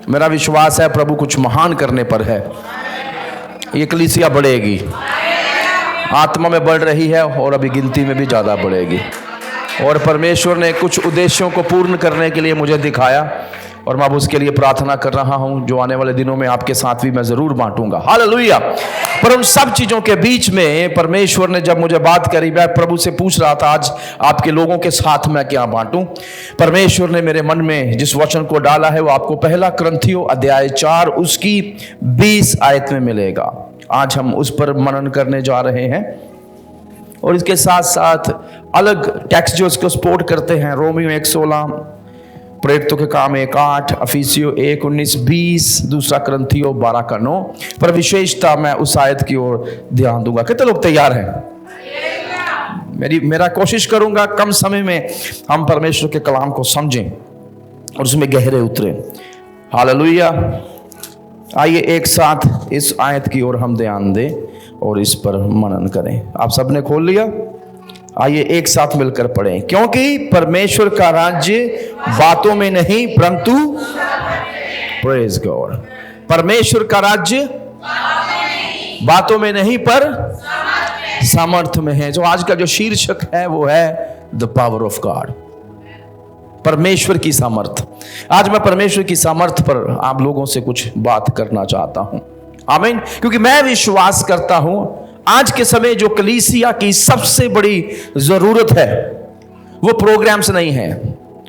मेरा विश्वास है प्रभु कुछ महान करने पर है। ये कलीसिया बढ़ेगी, आत्मा में बढ़ रही है और अभी गिनती में भी ज़्यादा बढ़ेगी। और परमेश्वर ने कुछ उद्देश्यों को पूर्ण करने के लिए मुझे दिखाया और मैं अब उसके लिए प्रार्थना कर रहा हूं, जो आने वाले दिनों में आपके साथ भी मैं ज़रूर बांटूंगा। हालेलुया। पर उन सब चीज़ों के बीच में परमेश्वर ने जब मुझे बात करी, मैं प्रभु से पूछ रहा था आज आपके लोगों के साथ मैं क्या बांटूं। परमेश्वर ने मेरे मन में जिस वचन को डाला है वो आपको पहला कुरिन्थियों अध्याय 4 उसकी 20 आयत में मिलेगा। आज हम उस पर मनन करने जा रहे हैं और इसके साथ साथ अलग टेक्स्ट जो उसको सपोर्ट करते हैं, रोमियो 1:16, प्रेरितों के काम 1:8, अफिसियों 1:19-20, दूसरा कुरिन्थियों 12:9 पर विशेषता मैं उस आयत की ओर ध्यान दूंगा। कितने लोग तैयार हैं? मेरा कोशिश करूंगा कम समय में हम परमेश्वर के कलाम को समझें और उसमें गहरे उतरें। हालेलुया। आइए एक साथ इस आयत की ओर हम ध्यान दें और इस पर मनन करें। आप सबने खोल लिया? आइए एक साथ मिलकर पढ़ें। क्योंकि परमेश्वर का राज्य बातों में नहीं परंतु, प्रेज गॉड, परमेश्वर का राज्य बातों में नहीं पर सामर्थ्य में है। जो आज का जो शीर्षक है वो है द पावर ऑफ गॉड, परमेश्वर की सामर्थ। आज मैं परमेश्वर की सामर्थ पर आप लोगों से कुछ बात करना चाहता हूं। आमीन। क्योंकि मैं विश्वास करता हूं आज के समय जो कलीसिया की सबसे बड़ी जरूरत है वो प्रोग्राम्स नहीं है।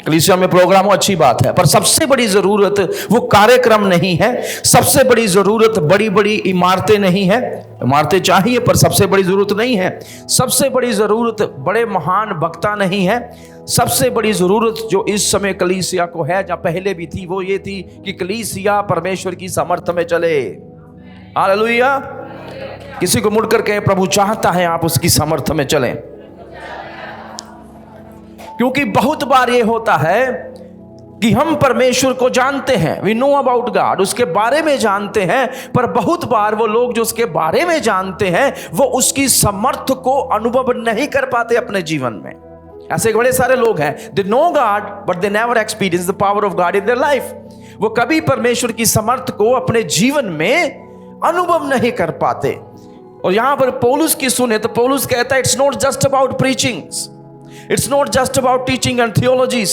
कलीसिया में प्रोग्राम हो अच्छी बात है, पर सबसे बड़ी जरूरत वो कार्यक्रम नहीं है। सबसे बड़ी जरूरत बड़ी बड़ी इमारतें नहीं है। इमारतें चाहिए पर सबसे बड़ी जरूरत नहीं है। सबसे बड़ी जरूरत बड़े महान वक्ता नहीं है। सबसे बड़ी जरूरत जो इस समय कलीसिया को है, या पहले भी थी, वो ये थी कि कलीसिया परमेश्वर की सामर्थ में चले। हालेलुया। किसी को मुड़कर कहे प्रभु चाहता है आप उसकी सामर्थ में चलें। क्योंकि बहुत बार ये होता है कि हम परमेश्वर को जानते हैं, वी नो अबाउट गॉड, उसके बारे में जानते हैं, पर बहुत बार वो लोग जो उसके बारे में जानते हैं वो उसकी समर्थ को अनुभव नहीं कर पाते अपने जीवन में। ऐसे बड़े सारे लोग हैं, they know God but they never experience the power of God in their life. वो कभी परमेश्वर की समर्थ को अपने जीवन में अनुभव नहीं कर पाते। और यहां पर पौलुस की सुने तो पौलुस कहता है it's not just about preachings, it's not just about teaching and theologies.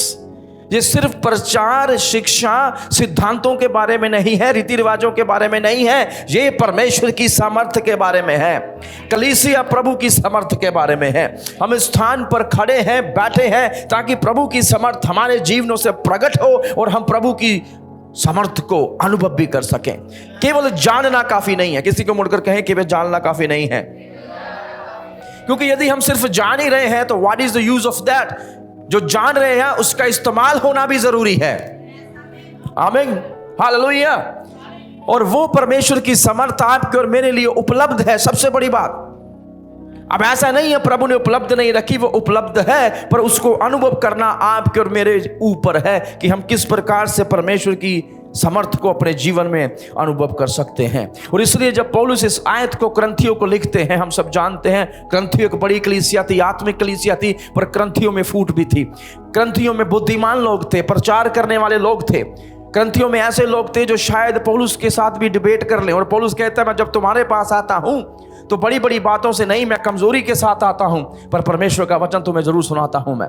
ये सिर्फ प्रचार, शिक्षा, सिद्धांतों के बारे में नहीं है, रीति रिवाजों के बारे में नहीं है, ये परमेश्वर की सामर्थ्य के बारे में है। कलीसिया प्रभु की सामर्थ्य के बारे में है। हम इस स्थान पर खड़े हैं, बैठे हैं ताकि प्रभु की सामर्थ्य हमारे जीवनों से प्रकट हो और हम प्रभु की सामर्थ्य को अनुभव भी कर सकें। केवल जानना काफी नहीं है। किसी को मुड़कर कहें कि वे जानना काफी नहीं है, क्योंकि यदि हम सिर्फ जान ही रहे हैं तो what is the use of that. जो जान रहे हैं उसका इस्तेमाल होना भी जरूरी है। आमीन। हालेलुया। और वो परमेश्वर की समर्थ आपके और मेरे लिए उपलब्ध है। सबसे बड़ी बात, अब ऐसा नहीं है प्रभु ने उपलब्ध नहीं रखी, वो उपलब्ध है, पर उसको अनुभव करना आपके और मेरे ऊपर है कि हम किस प्रकार से परमेश्वर की समर्थ को अपने जीवन में अनुभव कर सकते हैं। और इसलिए जब पौलुस इस आयत को कुरिन्थियों को लिखते हैं, हम सब जानते हैं कुरिन्थियों एक बड़ी कलीसिया थी, आत्मिक कलीसिया थी, पर कुरिन्थियों में फूट भी थी। कुरिन्थियों में बुद्धिमान लोग थे, प्रचार करने वाले लोग थे। कुरिन्थियों में ऐसे लोग थे जो शायद पौलुस के साथ भी डिबेट कर लें। और पौलुस कहता है मैं जब तुम्हारे पास आता हूं तो बड़ी बड़ी बातों से नहीं, मैं कमजोरी के साथ आता हूं, पर परमेश्वर का वचन तुम्हें जरूर सुनाता हूं मैं।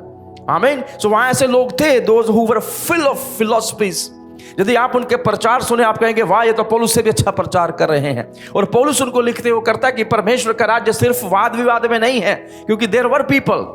आमीन। सो वहां ऐसे लोग थे, those who were full of philosophies. यदि आप उनके प्रचार सुने आप कहेंगे वाह ये तो पौलुस से भी अच्छा प्रचार कर रहे हैं। और पौलुस उनको लिखते हुए करता है कि परमेश्वर का राज्य सिर्फ वाद विवाद में नहीं है, क्योंकि देयर वर पीपल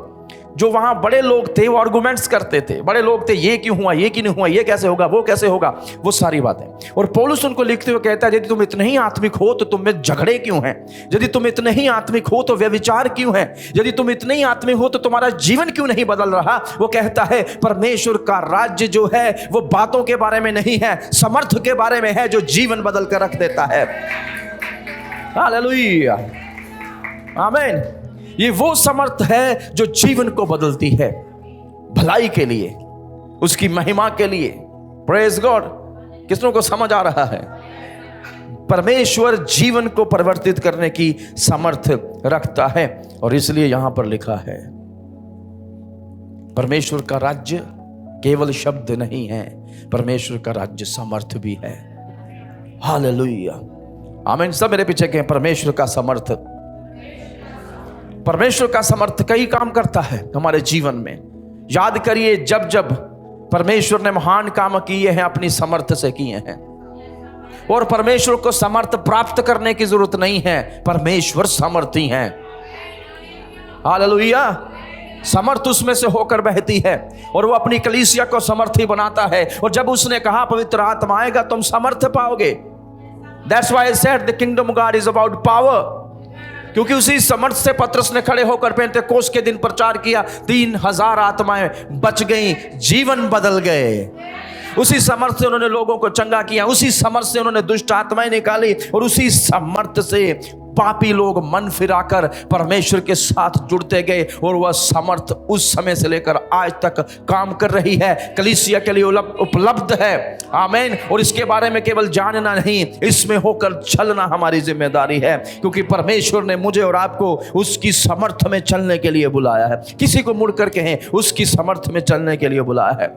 जो वहां बड़े लोग थे, वो आर्गुमेंट्स करते थे। बड़े लोग थे, ये क्यों हुआ, ये क्यों नहीं हुआ, ये कैसे होगा, वो कैसे होगा, वो सारी बातें। और पौलुस उनको लिखते हुए कहता है यदि तुम इतने ही आत्मिक हो तो तुम में झगड़े क्यों हैं? यदि तुम इतने ही आत्मिक हो तो व्यभिचार क्यों है? यदि तुम इतने ही आत्मिक हो तो तुम्हारा जीवन क्यों नहीं बदल रहा? वो कहता है परमेश्वर का राज्य जो है वो बातों के बारे में नहीं है, समर्थ के बारे में है, जो जीवन बदल कर रख देता है। हालेलुया। आमीन। ये वो समर्थ है जो जीवन को बदलती है, भलाई के लिए, उसकी महिमा के लिए। Praise God. किसनों को समझ आ रहा है? परमेश्वर जीवन को परिवर्तित करने की सामर्थ्य रखता है। और इसलिए यहां पर लिखा है परमेश्वर का राज्य केवल शब्द नहीं है, परमेश्वर का राज्य समर्थ भी है। हालेलुया, आमीन। सब मेरे पीछे कहें, परमेश्वर का समर्थ। परमेश्वर का समर्थ कई काम करता है हमारे जीवन में। याद करिए, जब जब परमेश्वर ने महान काम किए हैं, अपनी समर्थ से किए हैं। और परमेश्वर को समर्थ प्राप्त करने की जरूरत नहीं है, परमेश्वर समर्थी हैं। हालेलुया, समर्थ उसमें से होकर बहती है और वो अपनी कलीसिया को समर्थी बनाता है। और जब उसने कहा पवित्र आत्मा आएगा तुम समर्थ पाओगे, that's why I said the kingdom of God is about power. क्योंकि उसी समर्थ से पतरस ने खड़े होकर पेंतेकोस्त के दिन प्रचार किया, 3000 आत्माएं बच गईं, जीवन बदल गए। उसी समर्थ से उन्होंने लोगों को चंगा किया, उसी समर्थ से उन्होंने दुष्ट आत्माएं निकाली, और उसी समर्थ से पापी लोग मन फिराकर परमेश्वर के साथ जुड़ते गए। और वह समर्थ उस समय से लेकर आज तक काम कर रही है, कलीसिया के लिए उपलब्ध है। आमीन। और इसके बारे में केवल जानना नहीं, इसमें होकर चलना हमारी जिम्मेदारी है, क्योंकि परमेश्वर ने मुझे और आपको उसकी समर्थ में चलने के लिए बुलाया है। किसी को मुड़कर कहें, उसकी समर्थ में चलने के लिए बुलाया है।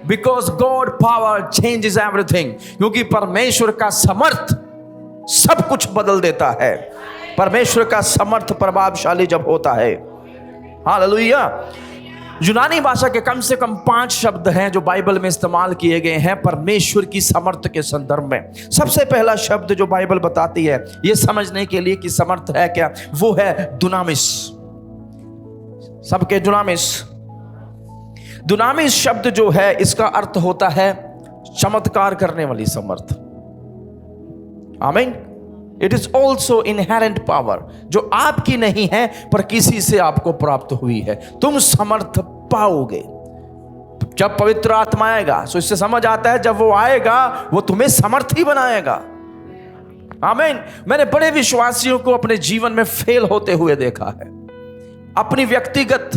Because God power changes everything, क्योंकि परमेश्वर का समर्थ सब कुछ बदल देता है। परमेश्वर का समर्थ प्रभावशाली जब होता है। हालेलुया। यूनानी भाषा के कम से कम 5 शब्द हैं जो बाइबल में इस्तेमाल किए गए हैं परमेश्वर की समर्थ के संदर्भ में। सबसे पहला शब्द जो बाइबल बताती है यह समझने के लिए कि समर्थ है क्या, वो है दुनामिस। सबके दुनामिस। दुनामिस शब्द जो है इसका अर्थ होता है चमत्कार करने वाली समर्थ। आमीन। It is also inherent power, जो आपकी नहीं है पर किसी से आपको प्राप्त हुई है। तुम समर्थ पाओगे जब पवित्र आत्मा आएगा। सो इससे समझ आता है जब वो आएगा वो तुम्हें समर्थी बनाएगा। आमीन। मैंने बड़े विश्वासियों को अपने जीवन में फेल होते हुए देखा है, अपनी व्यक्तिगत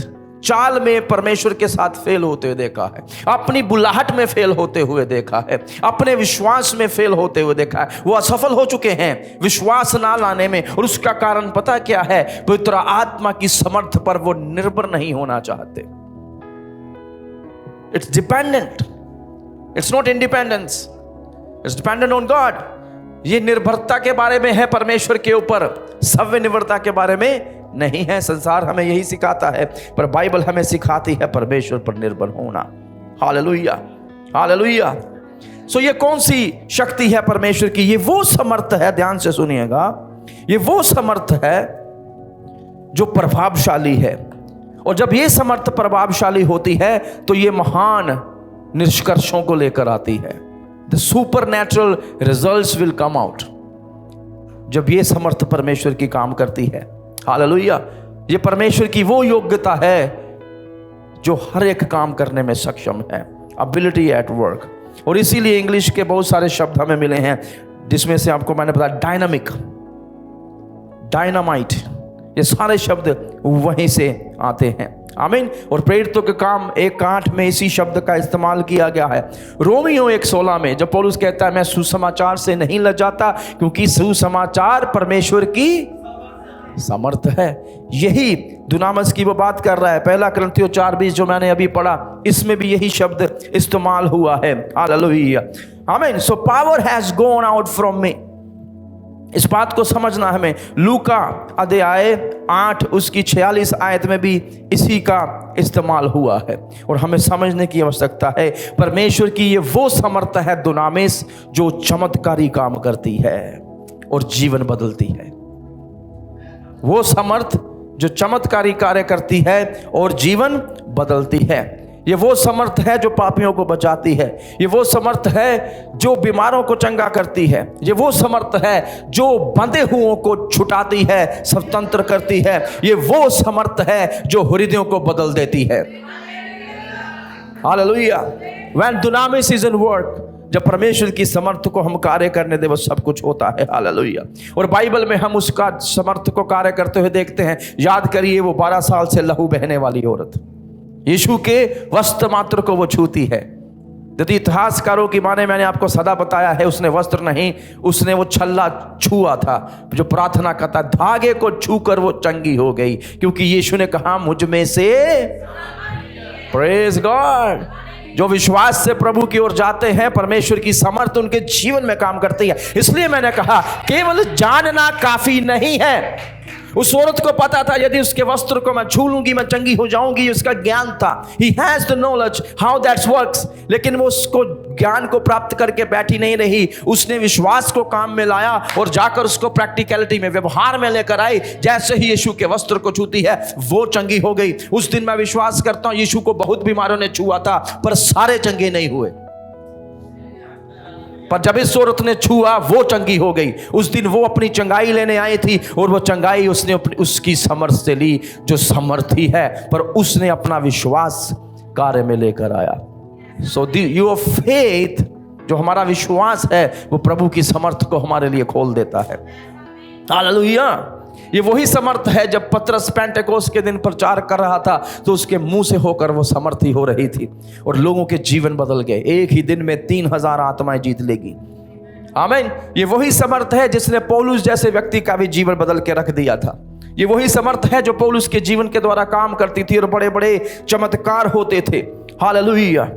चाल में परमेश्वर के साथ फेल होते हुए देखा है, अपनी बुलाहट में फेल होते हुए देखा है, अपने विश्वास में फेल होते हुए देखा है। वो असफल हो चुके हैं विश्वास ना लाने में। और उसका कारण पता क्या है? पवित्र आत्मा की समर्थ पर वो निर्भर नहीं होना चाहते। It's dependent, it's not independence, it's dependent on God. ये निर्भरता के बारे में है परमेश्वर के ऊपर, सव्य निर्भरता के बारे में नहीं है। संसार हमें यही सिखाता है, पर बाइबल हमें सिखाती है परमेश्वर पर निर्भर होना। Hallelujah, hallelujah. सो ये कौन सी शक्ति है परमेश्वर की? ये वो समर्थ है, ध्यान से सुनिएगा, ये वो समर्थ है जो प्रभावशाली है। और जब ये समर्थ प्रभावशाली होती है तो ये महान निष्कर्षों को लेकर आती है। The supernatural results will come out जब ये समर्थ परमेश्वर की काम करती है। हालेलुया। ये परमेश्वर की वो योग्यता है जो हर एक काम करने में सक्षम है, एबिलिटी एट वर्क। और इसीलिए इंग्लिश के बहुत सारे शब्द हमें मिले हैं, जिसमें से आपको मैंने बताया डायनामिक, डायनामाइट, ये सारे शब्द वहीं से आते हैं। आमीन। और प्रेरितों के काम 1:8 में इसी शब्द का इस्तेमाल किया गया है। रोमियो 1:16 में जब पौलुस कहता है मैं सुसमाचार से नहीं लजाता क्योंकि सुसमाचार परमेश्वर की समर्थ है, यही दुनामस की वो बात कर रहा है। 1 कुरिन्थियों 4:20 जो मैंने अभी पढ़ा, इसमें भी यही शब्द इस्तेमाल हुआ है। हालेलुया, आमीन। So power has gone out from me, इस बात को समझना हमें। लूका अध्याय 8 उसकी 46 आयत में भी इसी का इस्तेमाल हुआ है। और हमें समझने की आवश्यकता है परमेश्वर की ये वो समर्थ है दुनामिस जो चमत्कारी काम करती है और जीवन बदलती है। वो समर्थ जो चमत्कारी कार्य करती है और जीवन बदलती है। ये वो समर्थ है जो पापियों को बचाती है। ये वो समर्थ है जो बीमारों को चंगा करती है। ये वो समर्थ है जो बंधे हुओं को छुटाती है, स्वतंत्र करती है। ये वो समर्थ है जो हृदयों को बदल देती है। Hallelujah. When dunamis is in work, जब परमेश्वर की समर्थ को हम कार्य करने दे वो सब कुछ होता है। हालेलुया। और बाइबल में हम उसका समर्थ को कार्य करते हुए देखते हैं। याद करिए वो 12 साल से लहू बहने वाली औरत, यीशु के वस्त्र मात्र को वो छूती है। यदि इतिहासकारों की माने, मैंने आपको सदा बताया है, उसने वस्त्र नहीं, उसने वो छल्ला छुआ था जो प्रार्थना करता, धागे को छूकर वो चंगी हो गई, क्योंकि यीशु ने कहा मुझ में से प्रेज गॉड। जो विश्वास से प्रभु की ओर जाते हैं, परमेश्वर की समर्थ उनके जीवन में काम करती है। इसलिए मैंने कहा केवल जानना काफी नहीं है। उस औरत को पता था यदि उसके वस्त्र को मैं छू लूंगी मैं चंगी हो जाऊंगी, उसका ज्ञान था। He has the knowledge how that works। लेकिन वो उसको ज्ञान को प्राप्त करके बैठी नहीं रही, उसने विश्वास को काम में लाया और जाकर उसको प्रैक्टिकलिटी में, व्यवहार में लेकर आई। जैसे ही यीशु के वस्त्र को छूती है वो चंगी हो गई। उस दिन मैं विश्वास करता हूं यीशु को बहुत बीमारों ने छुआ था पर सारे चंगे नहीं हुए, पर जब इस औरत ने छुआ वो चंगी हो गई। उस दिन वो अपनी चंगाई लेने आई थी और वो चंगाई उसने उसकी समर्थ से ली जो समर्थी है, पर उसने अपना विश्वास कार्य में लेकर आया। सो योर फेथ, जो हमारा विश्वास है, वो प्रभु की समर्थ को हमारे लिए खोल देता है। हालेलुया। ये वही समर्थ है जब पतरस पेंटेकोस्त के दिन प्रचार कर रहा था तो उसके मुंह से होकर वो समर्थी हो रही थी और लोगों के जीवन बदल गए। एक ही दिन में 3000 आत्माएं जीत लेगी। आमीन। ये वही समर्थ है जिसने पौलुस जैसे व्यक्ति का भी जीवन बदल के रख दिया था। ये वही समर्थ है जो पौलुस के जीवन के द्वारा काम करती थी और बड़े बड़े चमत्कार होते थे। हालेलुया।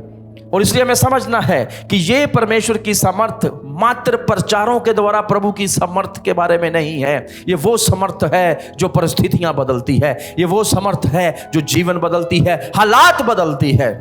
और इसलिए हमें समझना है कि ये परमेश्वर की समर्थ मात्र प्रचारों के द्वारा प्रभु की समर्थ के बारे में नहीं है। ये वो समर्थ है जो परिस्थितियां बदलती है, ये वो समर्थ है जो जीवन बदलती है, हालात बदलती है।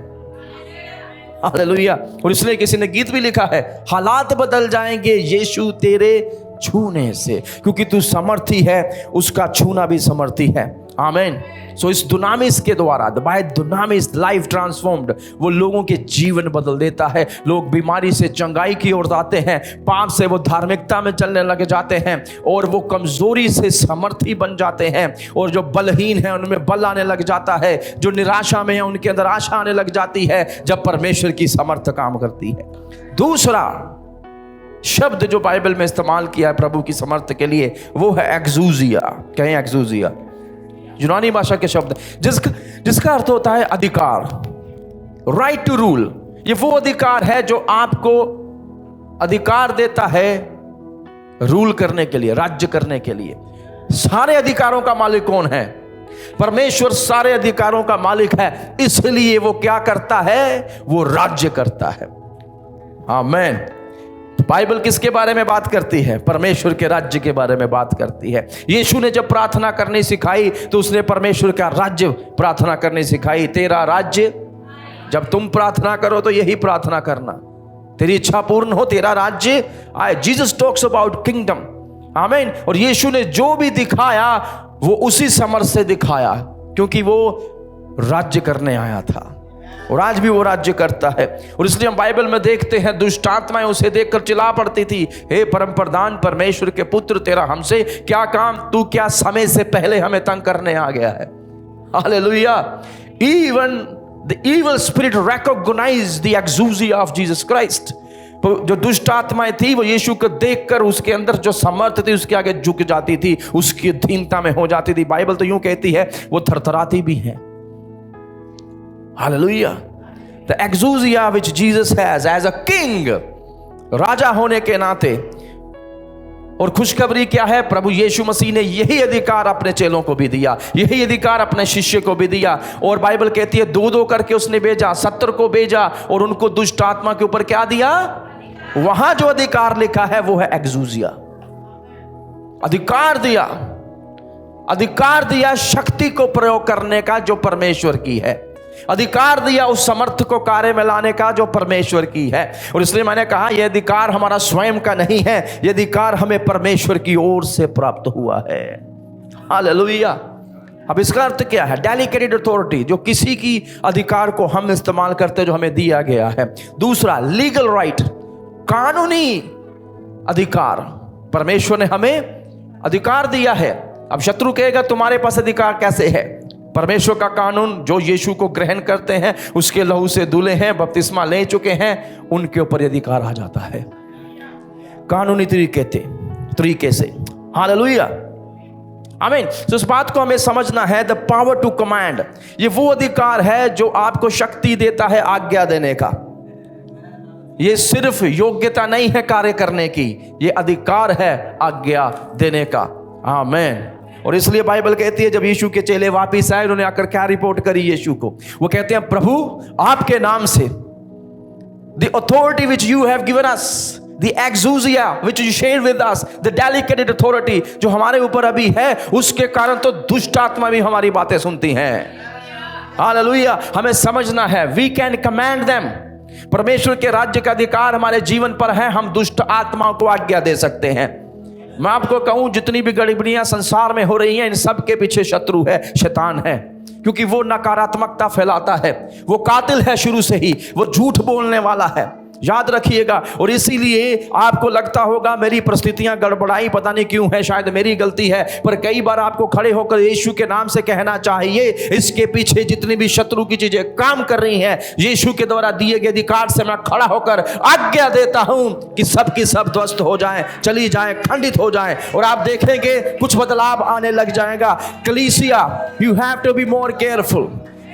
हालेलुया। और इसलिए किसी ने गीत भी लिखा है, हालात बदल जाएंगे यीशु तेरे छूने से, क्योंकि तू समर्थी है, उसका छूना भी समर्थी है। आमीन। सो इस दुनामिस के द्वारा, बाय दुनामिस लाइफ ट्रांसफॉर्म्ड, वो लोगों के जीवन बदल देता है। लोग बीमारी से चंगाई की ओर जाते हैं, पाप से वो धार्मिकता में चलने लग जाते हैं और वो कमजोरी से समर्थी बन जाते हैं। और जो बलहीन है उनमें बल आने लग जाता है, जो निराशा में है उनके अंदर आशा आने लग जाती है जब परमेश्वर की समर्थ काम करती है। दूसरा शब्द जो बाइबल में इस्तेमाल किया है प्रभु की समर्थ के लिए वो है एक्सूजिया। कहें एक्सूजिया। यूनानी भाषा के शब्द जिसका अर्थ होता है अधिकार, राइट टू रूल। ये वो अधिकार है जो आपको अधिकार देता है रूल करने के लिए, राज्य करने के लिए। सारे अधिकारों का मालिक कौन है? परमेश्वर सारे अधिकारों का मालिक है, इसलिए वो क्या करता है? वो राज्य करता है। आमीन। बाइबल किसके बारे में बात करती है? परमेश्वर के राज्य के बारे में बात करती है। यीशु ने जब प्रार्थना करनी सिखाई तो उसने परमेश्वर का राज्य प्रार्थना करनी सिखाई। तेरा राज्य, जब तुम प्रार्थना करो तो यही प्रार्थना करना, तेरी इच्छा पूर्ण हो, तेरा राज्य आए। Jesus talks about kingdom. आमीन। और यीशु ने जो भी दिखाया वो उसी समर्थ से दिखाया, क्योंकि वो राज्य करने आया था और आज भी वो राज्य करता है। और इसलिए हम बाइबल में देखते हैं दुष्ट आत्माएं उसे देखकर चिल्ला पड़ती थी, हे परम प्रधान परमेश्वर के पुत्र, तेरा हमसे क्या काम? तू क्या समय से पहले हमें तंग करने आ गया है? Hallelujah. Even the evil spirit recognize the exousia of Jesus Christ. जो दुष्ट आत्माएं थी वो यीशु को देखकर उसके अंदर जो समर्थ थी उसके आगे झुक जाती थी, उसकी अधीनता में हो जाती थी। बाइबल तो यूं कहती है वो थरथराती भी है। Hallelujah. The exousia which Jesus has as a king, राजा होने के नाते। और खुशखबरी क्या है? प्रभु यीशु मसीह ने यही अधिकार अपने चेलों को भी दिया, यही अधिकार अपने शिष्य को भी दिया। और बाइबल कहती है 2-2 करके उसने भेजा, 70 को भेजा और उनको दुष्ट आत्मा के ऊपर क्या दिया? वहां जो अधिकार लिखा है वो है एक्सूजिया। अधिकार दिया, अधिकार दिया शक्ति को प्रयोग करने का जो परमेश्वर की है, अधिकार दिया उस समर्थ को कार्य में लाने का जो परमेश्वर की है। और इसलिए मैंने कहा यह अधिकार हमारा स्वयं का नहीं है, यह अधिकार हमें परमेश्वर की ओर से प्राप्त हुआ है। हालेलुया। अब इसका अर्थ क्या है? डेलीकेटेड अथॉरिटी, जो किसी की अधिकार को हम इस्तेमाल करते जो हमें दिया गया है। दूसरा लीगल राइट, कानूनी अधिकार, परमेश्वर ने हमें अधिकार दिया है। अब शत्रु कहेगा तुम्हारे पास अधिकार कैसे है? परमेश्वर का कानून जो यीशु को ग्रहण करते हैं, उसके लहू से धुले हैं, बपतिस्मा ले चुके हैं, उनके ऊपर अधिकार आ जाता है कानूनी तरीके से। हालेलुया। आमीन। तो इस बात को हमें समझना है, द पावर टू कमांड, ये वो अधिकार है जो आपको शक्ति देता है आज्ञा देने का। ये सिर्फ योग्यता नहीं है कार्य करने की, ये अधिकार है आज्ञा देने का। आमीन। और इसलिए बाइबल कहती है जब यीशु के चेले वापिस आए, उन्होंने आकर क्या रिपोर्ट करी यीशु को? वो कहते हैं प्रभु आपके नाम से the authority which you have given us, the exousia which you shared with us, the delegated authority जो हमारे ऊपर अभी है, उसके कारण तो दुष्ट आत्मा भी हमारी बातें सुनती हैं। हालेलुया। हमें समझना है we can command them। परमेश्वर के राज्य का अधिकार हमारे जीवन पर है, हम दुष्ट आत्माओं को आज्ञा दे सकते हैं। मैं आपको कहूं जितनी भी गड़बड़ियां संसार में हो रही हैं, इन सब के पीछे शत्रु है, शैतान है, क्योंकि वो नकारात्मकता फैलाता है, वो कातिल है शुरू से ही, वो झूठ बोलने वाला है, याद रखिएगा। और इसीलिए आपको लगता होगा मेरी परिस्थितियां गड़बड़ाई, पता नहीं क्यों है, शायद मेरी गलती है, पर कई बार आपको खड़े होकर यीशु के नाम से कहना चाहिए इसके पीछे जितनी भी शत्रु की चीजें काम कर रही हैं, यीशु के द्वारा दिए गए अधिकार से मैं खड़ा होकर आज्ञा देता हूं कि सब की सब ध्वस्त हो जाएं, चली जाएं, खंडित हो जाएं, और आप देखेंगे कुछ बदलाव आने लग जाएगा। कलीसिया, you have to be more careful.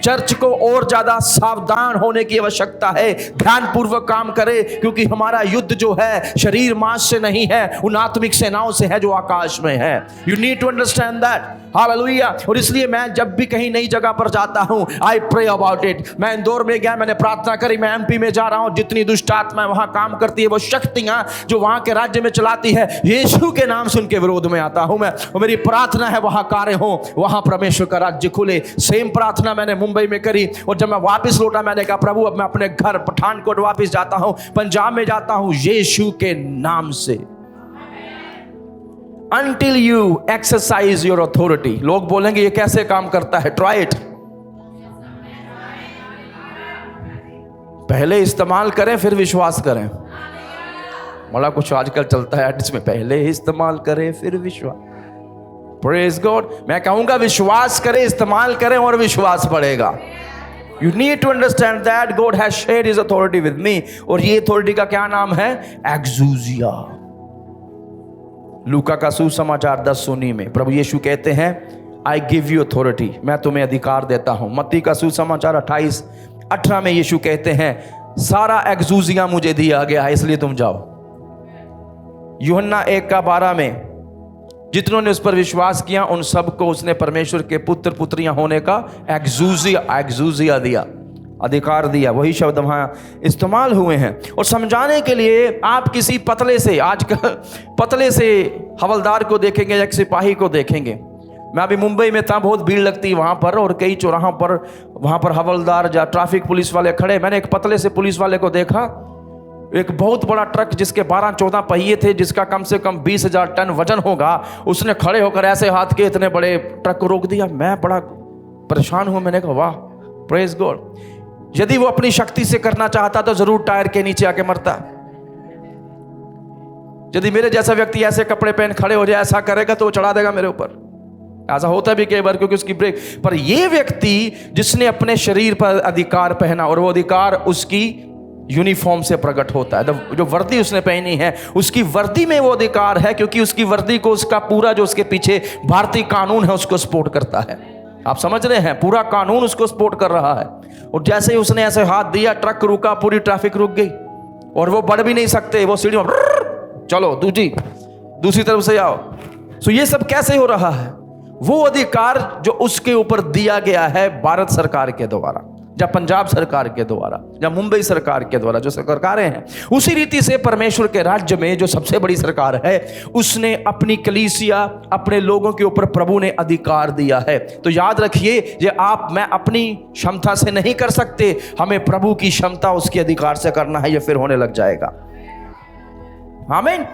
Church को और ज्यादा सावधान होने की आवश्यकता है, ध्यानपूर्वक काम करे, क्योंकि हमारा युद्ध जो है शरीर मांस से नहीं है, उन आत्मिक सेनाओं से है जो आकाश में है। You need to understand that. हालेलुया। और इसलिए मैं जब भी कहीं नई जगह पर जाता हूं, आई प्रे अबाउट इट। मैं इंदौर में गया, मैंने प्रार्थना करी, मैं एमपी में जा रहा हूं, जितनी दुष्ट आत्मा वहां काम करती है, वो शक्तियां जो वहां के राज्य में चलाती है, यीशु के नाम से उनके विरोध में आता हूं मैं। और मेरी प्रार्थना है वहां कार्य हो, वहां परमेश्वर का राज्य खुले। सेम प्रार्थना मैंने मुंबई में करी, और जब मैं वापस लौटा मैंने कहा प्रभु अब मैं अपने घर पठानकोट वापस जाता हूं, पंजाब में जाता हूं, यीशु के नाम से। Until you exercise your authority। लोग बोलेंगे ये कैसे काम करता है? Try it। पहले इस्तेमाल करें फिर विश्वास करें। बड़ा कुछ आजकल चलता है जिसमें पहले इस्तेमाल करें फिर विश्वास। Praise God। मैं कहूंगा विश्वास करें, इस्तेमाल करें और विश्वास बढ़ेगा। You need to understand that God has shared His authority with me। और ये authority का क्या नाम है? एक्सूजिया। लूका का सुसमाचार 10:19 में प्रभु यीशु कहते हैं आई गिव यू अथॉरिटी, मैं तुम्हें अधिकार देता हूं। मत्ती का सुसमाचार 28:18 में यीशु कहते हैं सारा एक्सूजिया मुझे दिया गया है, इसलिए तुम जाओ। यूहन्ना 1:12 में जितनों ने उस पर विश्वास किया उन सबको उसने परमेश्वर के पुत्र पुत्रियां होने का एक्सूजिया दिया, अधिकार दिया। वही शब्द वहां इस्तेमाल हुए हैं। और समझाने के लिए आप किसी पतले से, आजकल पतले से हवलदार को देखेंगे या सिपाही को देखेंगे। मैं अभी मुंबई में था, बहुत भीड़ लगती वहां पर, और कई चौराहों पर वहां पर हवलदार या ट्रैफिक पुलिस वाले खड़े। मैंने एक पतले से पुलिस वाले को देखा, एक बहुत बड़ा ट्रक जिसके 12-14 पहिए थे, जिसका कम से कम 20,000 टन वजन होगा, उसने खड़े होकर ऐसे हाथ के इतने बड़े ट्रक को रोक दिया। मैं बड़ा परेशान हुआ, मैंने कहा वाह, प्रेज गॉड। यदि वो अपनी शक्ति से करना चाहता तो जरूर टायर के नीचे आके मरता। यदि मेरे जैसा व्यक्ति ऐसे कपड़े पहन खड़े हो जाए, ऐसा करेगा तो वो चढ़ा देगा मेरे ऊपर। ऐसा होता भी कई बार, क्योंकि उसकी ब्रेक। पर ये व्यक्ति जिसने अपने शरीर पर अधिकार पहना, और वो अधिकार उसकी यूनिफॉर्म से प्रकट होता है, जो वर्दी उसने पहनी है उसकी वर्दी में वो अधिकार है, क्योंकि उसकी वर्दी को उसका पूरा जो उसके पीछे भारतीय कानून है उसको सपोर्ट करता है। आप समझ रहे हैं, पूरा कानून उसको सपोर्ट कर रहा है। और जैसे ही उसने ऐसे हाथ दिया, ट्रक रुका, पूरी ट्रैफिक रुक गई, और वो बढ़ भी नहीं सकते, वो सीढ़ी में चलो दूसरी तरफ से आओ। सो ये सब कैसे हो रहा है? वो अधिकार जो उसके ऊपर दिया गया है भारत सरकार के द्वारा, या पंजाब सरकार के द्वारा, या मुंबई सरकार के द्वारा, जो सरकारें हैं, उसी रीति से परमेश्वर के राज्य में जो सबसे बड़ी सरकार है, उसने अपनी कलीसिया, अपने लोगों के ऊपर प्रभु ने अधिकार दिया है। तो याद रखिए, ये आप मैं अपनी क्षमता से नहीं कर सकते, हमें प्रभु की क्षमता, उसके अधिकार से करना है, ये फिर होने लग जाएगा। आमीन।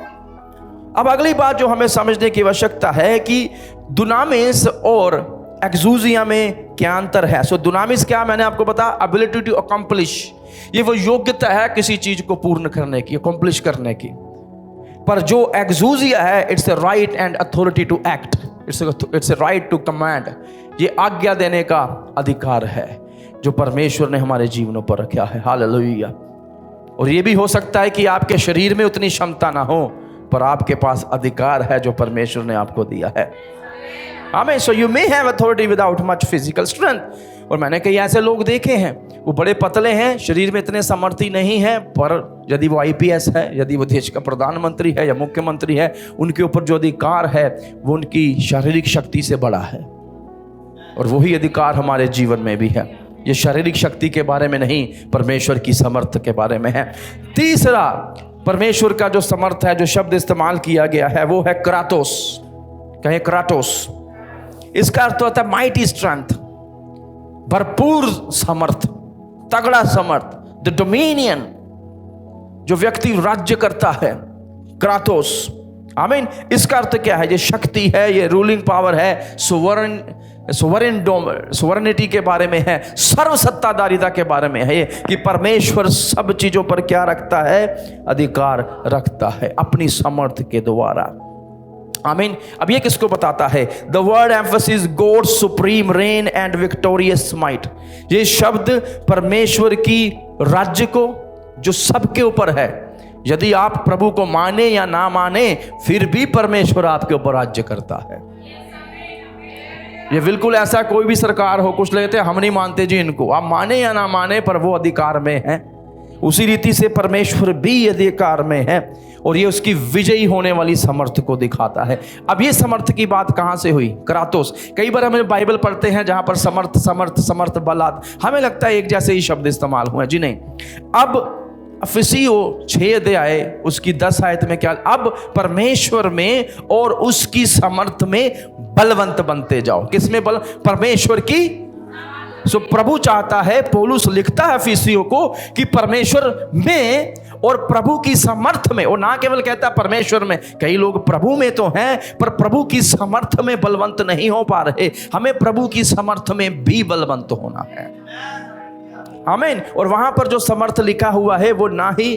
अब अगली बात जो हमें समझने की आवश्यकता है कि दुनामिस और एक्सूजिया में क्या अंतर है। सो दुनामिस क्या, मैंने आपको बताया, एबिलिटी टू अकम्प्लिश, ये वो योग्यता है किसी चीज को पूर्ण करने की, अकम्प्लिश करने की। पर जो एक्सूजिया है, it's a right and authority to act, it's a right to command, ये आज्ञा देने का अधिकार है जो परमेश्वर ने हमारे जीवनों पर रखा है। हालेलुया। और ये भी हो सकता है कि आपके शरीर में उतनी क्षमता ना हो, पर आपके पास अधिकार है जो परमेश्वर ने आपको दिया है। आमीन। So you may have authority without much physical strength. और मैंने कई ऐसे लोग देखे हैं, वो बड़े पतले हैं, शरीर में इतने समर्थी नहीं है, पर यदि वो IPS है, यदि वो देश का प्रधानमंत्री है या मुख्यमंत्री है, उनके ऊपर जो अधिकार है वो उनकी शारीरिक शक्ति से बड़ा है। और वही अधिकार हमारे जीवन में भी है। ये शारीरिक शक्ति के बारे में नहीं, परमेश्वर की समर्थ के बारे में है। तीसरा परमेश्वर का जो समर्थ है, जो शब्द इस्तेमाल किया गया है, वो है क्राटोस। कहें क्राटोस। इसका अर्थ होता है माइटी स्ट्रेंथ, भरपूर समर्थ, तगड़ा समर्थ, द डोमिनियन। जो व्यक्ति राज्य करता है, क्राटोस। आमीन। इसका अर्थ क्या है? ये शक्ति है, ये रूलिंग पावर है, सोवरेनिटी के बारे में है, सर्व सत्ताधारिता के बारे में है ये, कि परमेश्वर सब चीजों पर क्या रखता है? अधिकार रखता है अपनी समर्थ के द्वारा। आमीन। अब ये किसको बताता है? The word emphasis God supreme rain and victorious might. ये शब्द परमेश्वर की राज्य को, जो सबके ऊपर है। यदि आप प्रभु को माने या ना माने, फिर भी परमेश्वर आपके ऊपर राज्य करता है। ये बिल्कुल ऐसा कोई भी सरकार हो, कुछ लेते हैं हम नहीं मानते जी इनको, आप माने या ना माने, पर वो अधिकार में है। उसी रीति से परमेश्वर भी अधिकार में है, और ये उसकी विजयी होने वाली समर्थ को दिखाता है। अब ये समर्थ की बात कहां से हुई? क्राटोस। कई बार हम बाइबल पढ़ते हैं जहां पर समर्थ समर्थ समर्थ बलात्, हमें लगता है एक जैसे ही शब्द इस्तेमाल हुए। जी नहीं। अब इफिसियों 6 अध्याय उसकी 10 आयत में क्या? अब परमेश्वर में और उसकी समर्थ में बलवंत बनते जाओ। किसमें बल? परमेश्वर की। सो प्रभु चाहता है, पौलुस लिखता है इफिसियों को, कि परमेश्वर में और प्रभु की समर्थ में, और ना केवल कहता परमेश्वर में। कई लोग प्रभु में तो हैं, पर प्रभु की समर्थ में बलवंत नहीं हो पा रहे। हमें प्रभु की समर्थ में भी बलवंत होना है। आमीन। और वहां पर जो समर्थ लिखा हुआ है, वो ना ही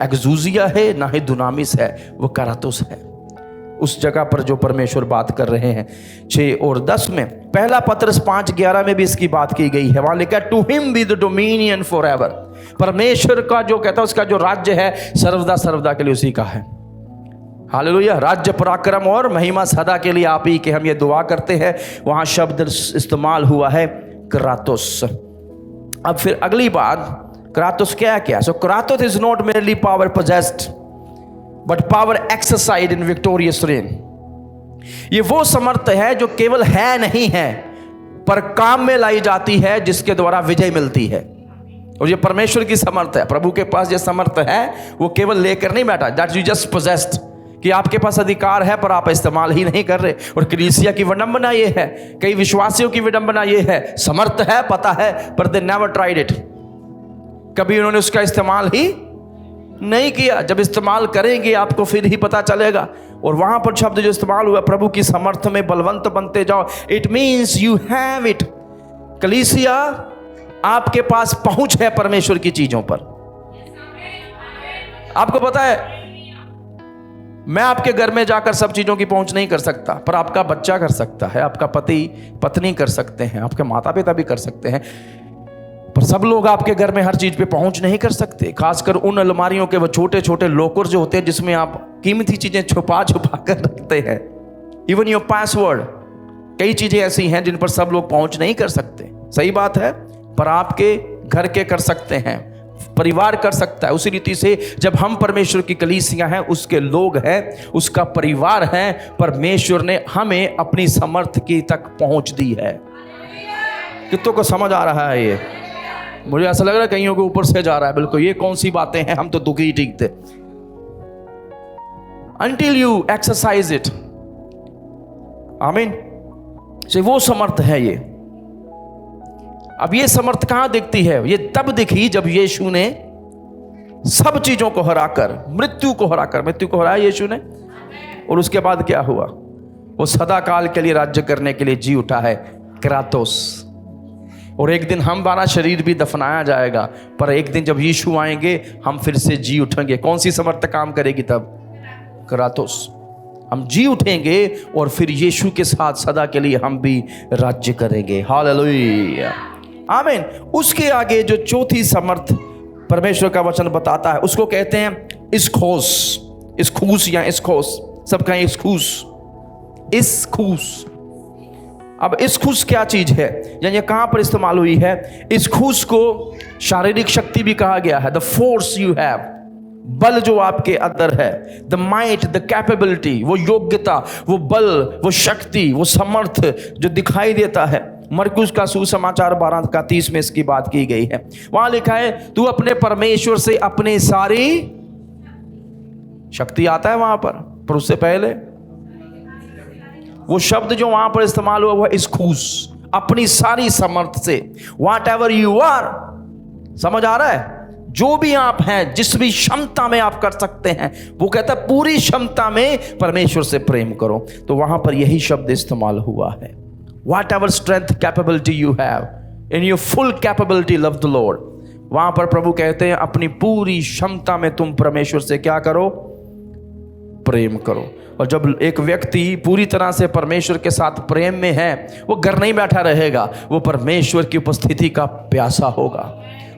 एक्सूजिया है, ना ही दुनामिस है, वो करातुस है। उस जगह पर जो परमेश्वर बात कर रहे हैं 6 और 10 में। पहला पत्रस 5:11 में भी इसकी बात की गई है। वहां लिखा to him be the dominion forever. परमेश्वर का जो कहता है, उसका जो राज्य है सर्वदा सर्वदा के लिए उसी का है। हालेलुया। राज्य पराक्रम और महिमा सदा के लिए आप ही के, हम ये दुआ करते हैं। वहां शब्द इस्तेमाल हुआ है क्राटोस। अब फिर अगली बात, क्राटोस क्या क्या? So kratos is not merely power possessed but power exercise in victorious reign. ये वो समर्थ है जो केवल है नहीं है, पर काम में लाई जाती है, जिसके द्वारा विजय मिलती है। और ये परमेश्वर की समर्थ है। प्रभु के पास ये समर्थ है, वो केवल लेकर नहीं बैठा, दैट यू जस्ट पोजेस्ड, कि आपके पास अधिकार है पर आप इस्तेमाल ही नहीं कर रहे। और कलीसिया की विडंबना ये है, कई विश्वासियों की विडंबना ये है, समर्थ है, पता है, पर दे नेवर ट्राइड इट। कभी उन्होंने उसका इस्तेमाल ही नहीं किया। जब इस्तेमाल करेंगे आपको फिर ही पता चलेगा। और वहां पर शब्द जो इस्तेमाल हुआ, प्रभु की समर्थ में बलवंत बनते जाओ, it means you have it. कलीसिया, आपके पास पहुंच है परमेश्वर की चीजों पर। आपको पता है, मैं आपके घर में जाकर सब चीजों की पहुंच नहीं कर सकता, पर आपका बच्चा कर सकता है, आपका पति पत्नी कर सकते हैं, आपके माता पिता भी कर सकते हैं। पर सब लोग आपके घर में हर चीज पे पहुंच नहीं कर सकते। खासकर उन अलमारियों के वो छोटे छोटे लॉकर जो होते हैं, जिसमें आप कीमती चीजें छुपा छुपा कर रखते हैं। इवन योर पासवर्ड, कई चीजें ऐसी हैं जिन पर सब लोग पहुंच नहीं कर सकते। सही बात है, पर आपके घर के कर सकते हैं, परिवार कर सकता है। उसी रीति से जब हम परमेश्वर की कलीसिया हैं, उसके लोग हैं, उसका परिवार है, परमेश्वर ने हमें अपनी समर्थ की तक पहुंच दी है। कितनों को समझ आ रहा है? ये मुझे ऐसा लग रहा है कईयों के ऊपर से जा रहा है। बिल्कुल, ये कौन सी बातें हैं, हम तो दुखी ठीक थे। Until you exercise it, आमीन। से वो समर्थ है ये। अब ये समर्थ कहां दिखती है? ये तब दिखी जब यीशु ने सब चीजों को हराकर, मृत्यु को हराया यीशु ने। और उसके बाद क्या हुआ? वो सदा काल के लिए राज्य करने के लिए जी उठा है, क्राटोस। और एक दिन हमारा शरीर भी दफनाया जाएगा, पर एक दिन जब यीशु आएंगे हम फिर से जी उठेंगे। कौन सी समर्थ काम करेगी तब? क्राटोस। हम जी उठेंगे और फिर यीशु के साथ सदा के लिए हम भी राज्य करेंगे। हालेलुया, आमीन। उसके आगे जो चौथी समर्थ परमेश्वर का वचन बताता है, उसको कहते हैं इस्खोस। इस्खूस या इस्खोस, सब कहें इस्खूस। इस्खुस। अब इस्खुस क्या चीज है, यानी कहां पर इस्तेमाल हुई है? इस्खुस को शारीरिक शक्ति भी कहा गया है। द फोर्स यू हैव, बल जो आपके अंदर है। द माइट, द कैपेबिलिटी, वो योग्यता, वो बल, वो शक्ति, वो समर्थ जो दिखाई देता है। मरकुस का सुसमाचार 12:30 में इसकी बात की गई है। वहां लिखा है तू अपने परमेश्वर से अपनी सारी शक्ति, आता है वहां पर उससे पहले वो शब्द जो वहां पर इस्तेमाल हुआ वह इस्खुस, अपनी सारी समर्थ से। व्हाट एवर यू आर, समझ आ रहा है? जो भी आप हैं, जिस भी क्षमता में आप कर सकते हैं, वो कहता है पूरी क्षमता में परमेश्वर से प्रेम करो। तो वहां पर यही शब्द इस्तेमाल हुआ है। What ever strength capability you have, in your full capability love the Lord. वहां पर प्रभु कहते हैं अपनी पूरी क्षमता में तुम परमेश्वर से क्या करो? प्रेम करो। और जब एक व्यक्ति पूरी तरह से परमेश्वर के साथ प्रेम में है, वो घर नहीं बैठा रहेगा, वो परमेश्वर की उपस्थिति का प्यासा होगा।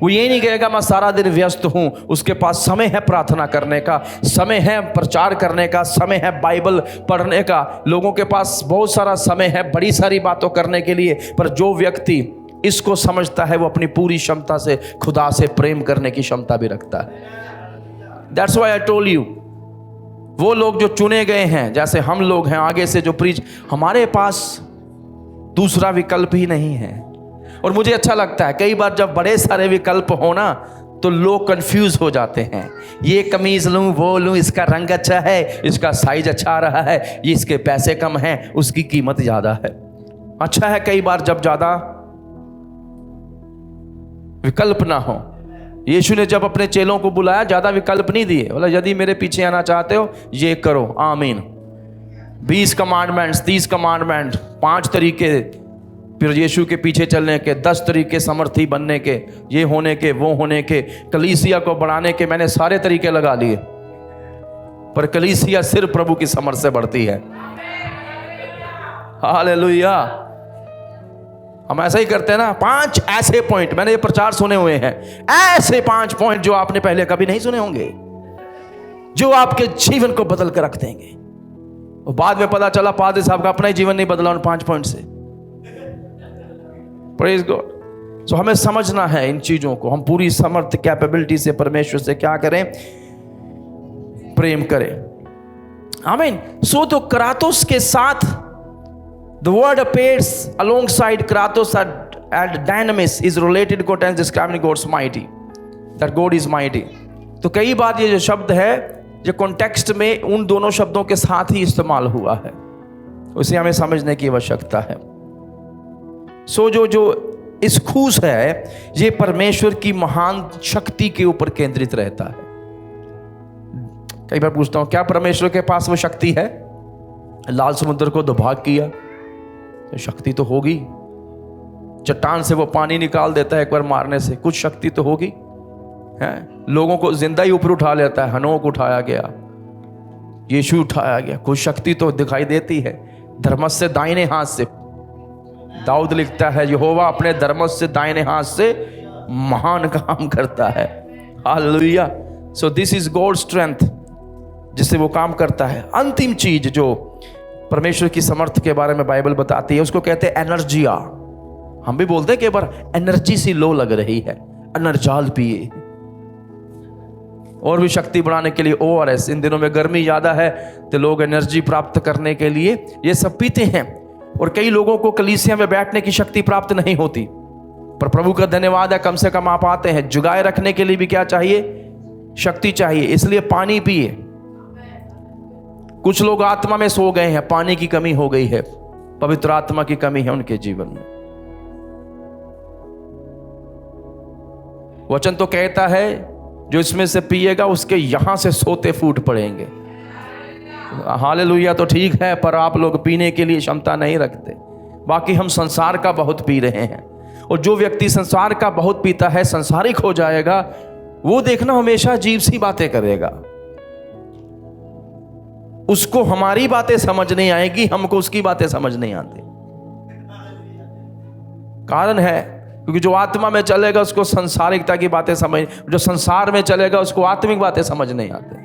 वो ये नहीं कहेगा मैं सारा दिन व्यस्त हूं। उसके पास समय है प्रार्थना करने का, समय है प्रचार करने का, समय है बाइबल पढ़ने का। लोगों के पास बहुत सारा समय है बड़ी सारी बातों करने के लिए, पर जो व्यक्ति इसको समझता है वो अपनी पूरी क्षमता से खुदा से प्रेम करने की क्षमता भी रखता है। That's why I told you, वो लोग जो चुने गए हैं, जैसे हम लोग हैं आगे से जो प्रीच, हमारे पास दूसरा विकल्प ही नहीं है। और मुझे अच्छा लगता है कई बार जब बड़े सारे विकल्प हो ना, तो लोग कंफ्यूज हो जाते हैं। ये कमीज लूं, वो लूं, इसका रंग अच्छा है, इसका साइज अच्छा आ रहा है, ये इसके पैसे कम हैं, उसकी कीमत ज्यादा है। अच्छा है कई बार जब ज्यादा विकल्प ना हो। यीशु ने जब अपने चेलों को बुलाया, ज्यादा विकल्प नहीं दिए। बोला यदि मेरे पीछे आना चाहते हो ये करो, आमीन। 20 कमांडमेंट्स, 30 कमांडमेंट, 5 तरीके, फिर यीशु के पीछे चलने के 10 तरीके, समर्थी बनने के, ये होने के, वो होने के, कलीसिया को बढ़ाने के। मैंने सारे तरीके लगा लिए, पर कलीसिया सिर्फ प्रभु की समर्थ से बढ़ती है। हालेलुया। हम ऐसा ही करते हैं ना। 5 ऐसे पॉइंट, मैंने ये प्रचार सुने हुए हैं, ऐसे 5 पॉइंट जो आपने पहले कभी नहीं सुने होंगे, जो आपके जीवन को बदल कर रख देंगे। और बाद में पता चला पादरी साहब का अपना ही जीवन नहीं बदला उन 5 पॉइंट से। Praise God. सो हमें समझना है इन चीजों को। हम पूरी समर्थ कैपेबिलिटी से परमेश्वर से क्या करें? प्रेम करें। आमीन। सो तो करातोस के साथ the word appears alongside kratos and dynamis is related to tense describing God's mighty, that God is mighty। तो कई बार ये जो शब्द है जो कॉन्टेक्स्ट में उन दोनों शब्दों के साथ ही इस्तेमाल हुआ है, उसे हमें समझने की आवश्यकता है। सो जो इस्खुस है, ये परमेश्वर की महान शक्ति के ऊपर केंद्रित रहता है। कई बार पूछता हूं क्या परमेश्वर के पास वो शक्ति है? लाल समुद्र को दुभाग किया, तो शक्ति तो होगी। चट्टान से वो पानी निकाल देता है एक बार मारने से, कुछ शक्ति तो होगी है। लोगों को जिंदा ही ऊपर उठा लेता है, हनोक उठाया गया, यीशु उठाया गया, कुछ शक्ति तो दिखाई देती है। धर्मस से दाहिने हाथ से, दाऊद लिखता है यहोवा अपने धर्मस से दाहिने हाथ से महान काम करता है। Hallelujah. So this is God strength, जिससे वो काम करता है। अंतिम चीज जो परमेश्वर की समर्थ के बारे में बाइबल बताती है, उसको कहते हैं एनर्जिया। हम भी बोलते हैं कि बार एनर्जी सी लो लग रही है, एनर्जाल पिए। और भी शक्ति बढ़ाने के लिए ORS, इन दिनों में गर्मी ज्यादा है तो लोग एनर्जी प्राप्त करने के लिए ये सब पीते हैं। और कई लोगों को कलीसिया में बैठने की शक्ति प्राप्त नहीं होती, पर प्रभु का धन्यवाद है कम से कम आप आते हैं। जुगाए रखने के लिए भी क्या चाहिए? शक्ति चाहिए, इसलिए पानी पिए। कुछ लोग आत्मा में सो गए हैं, पानी की कमी हो गई है, पवित्र आत्मा की कमी है उनके जीवन में। वचन तो कहता है जो इसमें से पिएगा उसके यहां से सोते फूट पड़ेंगे। हालेलुया। तो ठीक है, पर आप लोग पीने के लिए क्षमता नहीं रखते। बाकी हम संसार का बहुत पी रहे हैं, और जो व्यक्ति संसार का बहुत पीता है, संसारिक हो जाएगा, वो देखना हमेशा अजीब सी बातें करेगा। उसको हमारी बातें समझ नहीं आएगी, हमको उसकी बातें समझ नहीं आती। कारण है क्योंकि जो आत्मा में चलेगा उसको संसारिकता की बातें समझ, जो संसार में चलेगा उसको आत्मिक बातें समझ नहीं आती।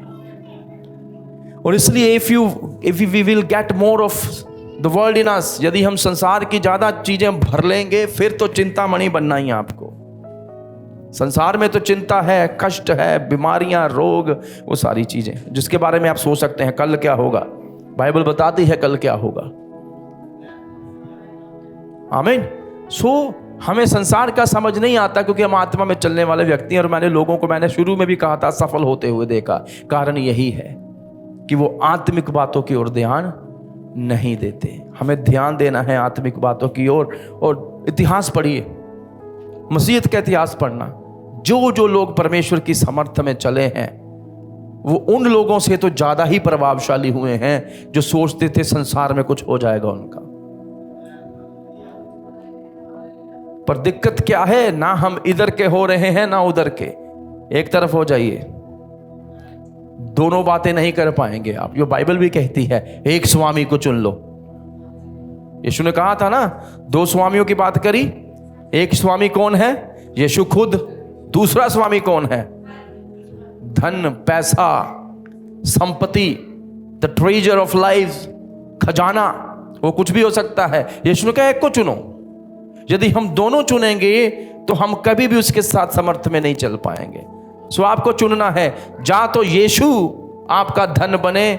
और इसलिए if we will get more of the world in us, यदि हम संसार की ज्यादा चीजें भर लेंगे फिर तो चिंतामणि बनना ही आपको। संसार में तो चिंता है, कष्ट है, बीमारियां, रोग, वो सारी चीजें जिसके बारे में आप सोच सकते हैं कल क्या होगा। बाइबल बताती है कल क्या होगा। आमीन। सो हमें संसार का समझ नहीं आता क्योंकि हम आत्मा में चलने वाले व्यक्ति हैं। और मैंने लोगों को, मैंने शुरू में भी कहा था, सफल होते हुए देखा। कारण यही है कि वो आत्मिक बातों की ओर ध्यान नहीं देते। हमें ध्यान देना है आत्मिक बातों की ओर। और इतिहास पढ़िए, मसीहत का इतिहास पढ़ना। जो जो लोग परमेश्वर की समर्थ में चले हैं वो उन लोगों से तो ज्यादा ही प्रभावशाली हुए हैं जो सोचते थे संसार में कुछ हो जाएगा उनका। पर दिक्कत क्या है, ना हम इधर के हो रहे हैं ना उधर के। एक तरफ हो जाइए, दोनों बातें नहीं कर पाएंगे आप। जो बाइबल भी कहती है एक स्वामी को चुन लो। यीशु ने कहा था ना, दो स्वामियों की बात करी। एक स्वामी कौन है? यीशु खुद। दूसरा स्वामी कौन है? धन, पैसा, संपत्ति, द ट्रेजर ऑफ लाइफ, खजाना। वो कुछ भी हो सकता है। यीशु ने कहा एक को चुनो। यदि हम दोनों चुनेंगे तो हम कभी भी उसके साथ समर्थ में नहीं चल पाएंगे। सो आपको चुनना है, जा तो यीशु आपका धन बने,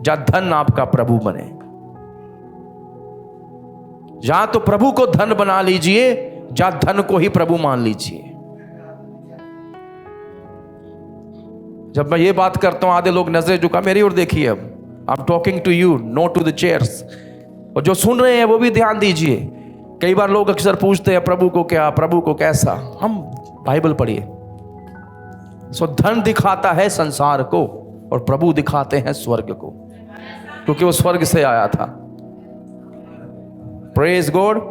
या धन आपका प्रभु बने। या तो प्रभु को धन बना लीजिए, या धन को ही प्रभु मान लीजिए। जब मैं ये बात करता हूं आधे लोग नजरें झुका, मेरी ओर देखिए। अब I am talking to you, no to the chairs. और जो सुन रहे हैं वो भी ध्यान दीजिए। कई बार लोग अक्सर पूछते हैं प्रभु को क्या, प्रभु को कैसा। हम बाइबल पढ़िए। सो धन दिखाता है संसार को और प्रभु दिखाते हैं स्वर्ग को, क्योंकि वो स्वर्ग से आया था। Praise God.